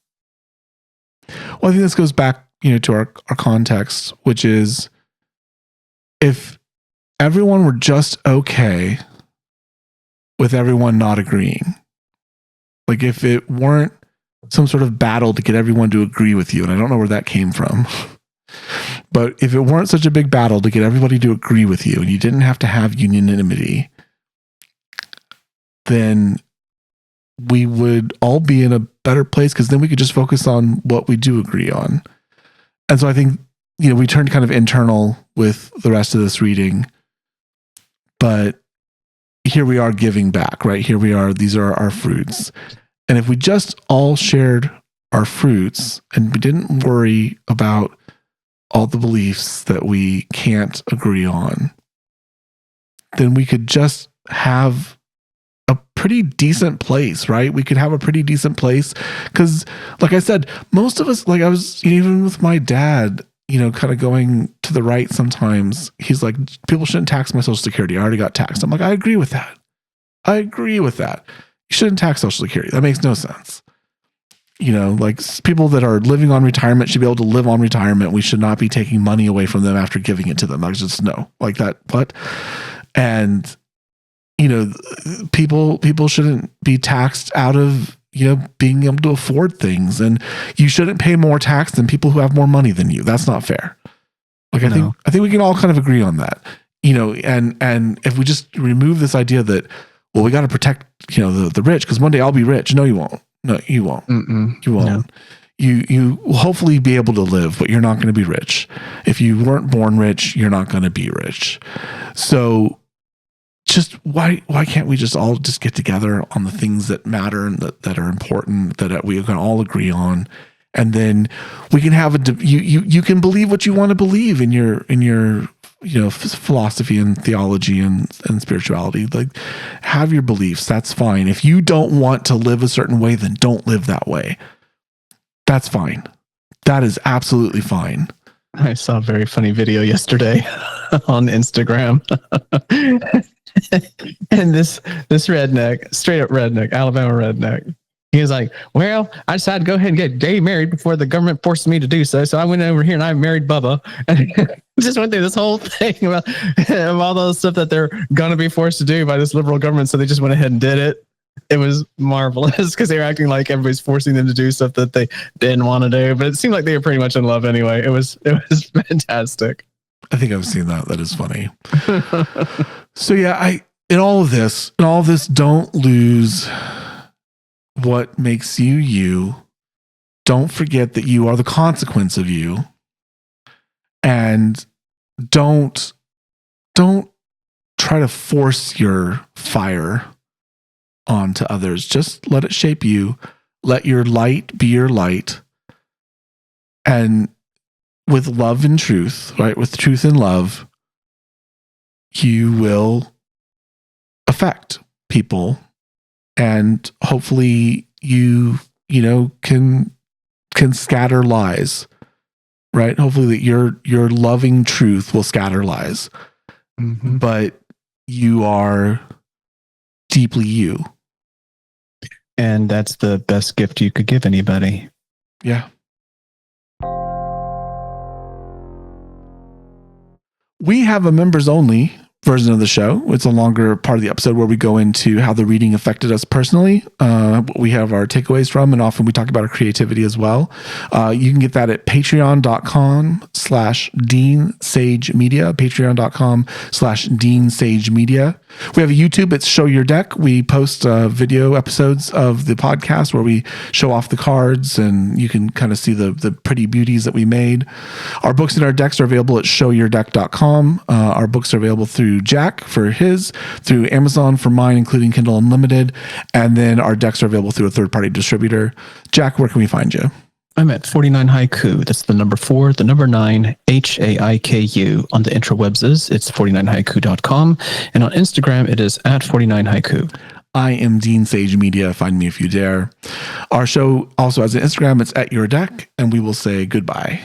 Well, I think this goes back, to our context, which is if everyone were just okay with everyone not agreeing, like if it weren't some sort of battle to get everyone to agree with you, and I don't know where that came from, but if it weren't such a big battle to get everybody to agree with you and you didn't have to have unanimity, then we would all be in a better place, because then we could just focus on what we do agree on. And so I think, we turned kind of internal with the rest of this reading, but here we are giving back, right? Here we are, these are our fruits. And if we just all shared our fruits and we didn't worry about all the beliefs that we can't agree on, then we could just have a pretty decent place, right? We could have a pretty decent place. Because like I said, most of us, like I was, even with my dad, kind of going to the right sometimes, he's like, people shouldn't tax my Social Security. I already got taxed. I'm like, I agree with that. You shouldn't tax Social Security. That makes no sense. Like people that are living on retirement should be able to live on retirement. We should not be taking money away from them after giving it to them. I just no, like that. What? And people shouldn't be taxed out of being able to afford things, and you shouldn't pay more tax than people who have more money than you. That's not fair. Like I think we can all kind of agree on that. And if we just remove this idea that, well, we got to protect the rich because one day I'll be rich. No, you won't. No, you won't. You won't. No. You will hopefully be able to live, but you're not going to be rich. If you weren't born rich, you're not going to be rich. So just why can't we just all just get together on the things that matter and that are important, that we can all agree on, and then we can have you can believe what you want to believe in your philosophy and theology and spirituality. Like, have your beliefs. That's fine. If you don't want to live a certain way, then don't live that way. That's fine. That is absolutely fine. I saw a very funny video yesterday on Instagram. And this redneck, straight up redneck, Alabama redneck, he was like, well, I decided to go ahead and get gay married before the government forced me to do so. So I went over here and I married Bubba. And just went through this whole thing about all those stuff that they're going to be forced to do by this liberal government. So they just went ahead and did it. It was marvelous because they were acting like everybody's forcing them to do stuff that they didn't want to do. But it seemed like they were pretty much in love anyway. It was fantastic. I think I've seen that. That is funny. So yeah, in all of this, don't lose what makes you you. Don't forget that you are the consequence of you. And don't try to force your fire onto others. Just let it shape you. Let your light be your light. And with love and truth, right? With truth and love, you will affect people, and hopefully you can scatter lies, right? Hopefully that your loving truth will scatter lies. Mm-hmm. But you are deeply you. And that's the best gift you could give anybody. Yeah. We have a members only version of the show. It's a longer part of the episode where we go into how the reading affected us personally. We have our takeaways from, and often we talk about our creativity as well. You can get that at patreon.com/DeanSageMedia, patreon.com/DeanSageMedia. We have a YouTube. It's Show Your Deck. We post video episodes of the podcast where we show off the cards, and you can kind of see the pretty beauties that we made. Our books and our decks are available at showyourdeck.com. Our books are available through Jack for his, through Amazon for mine, including Kindle Unlimited, and then our decks are available through a third-party distributor. Jack, where can we find you? I'm at 49 Haiku. That's the number 4, the number 9, HAIKU. On the intrawebs, it's 49haiku.com. And on Instagram, it is at 49 Haiku. I am Dean Sage Media. Find me if you dare. Our show also has an Instagram. It's at Your Deck, and we will say goodbye.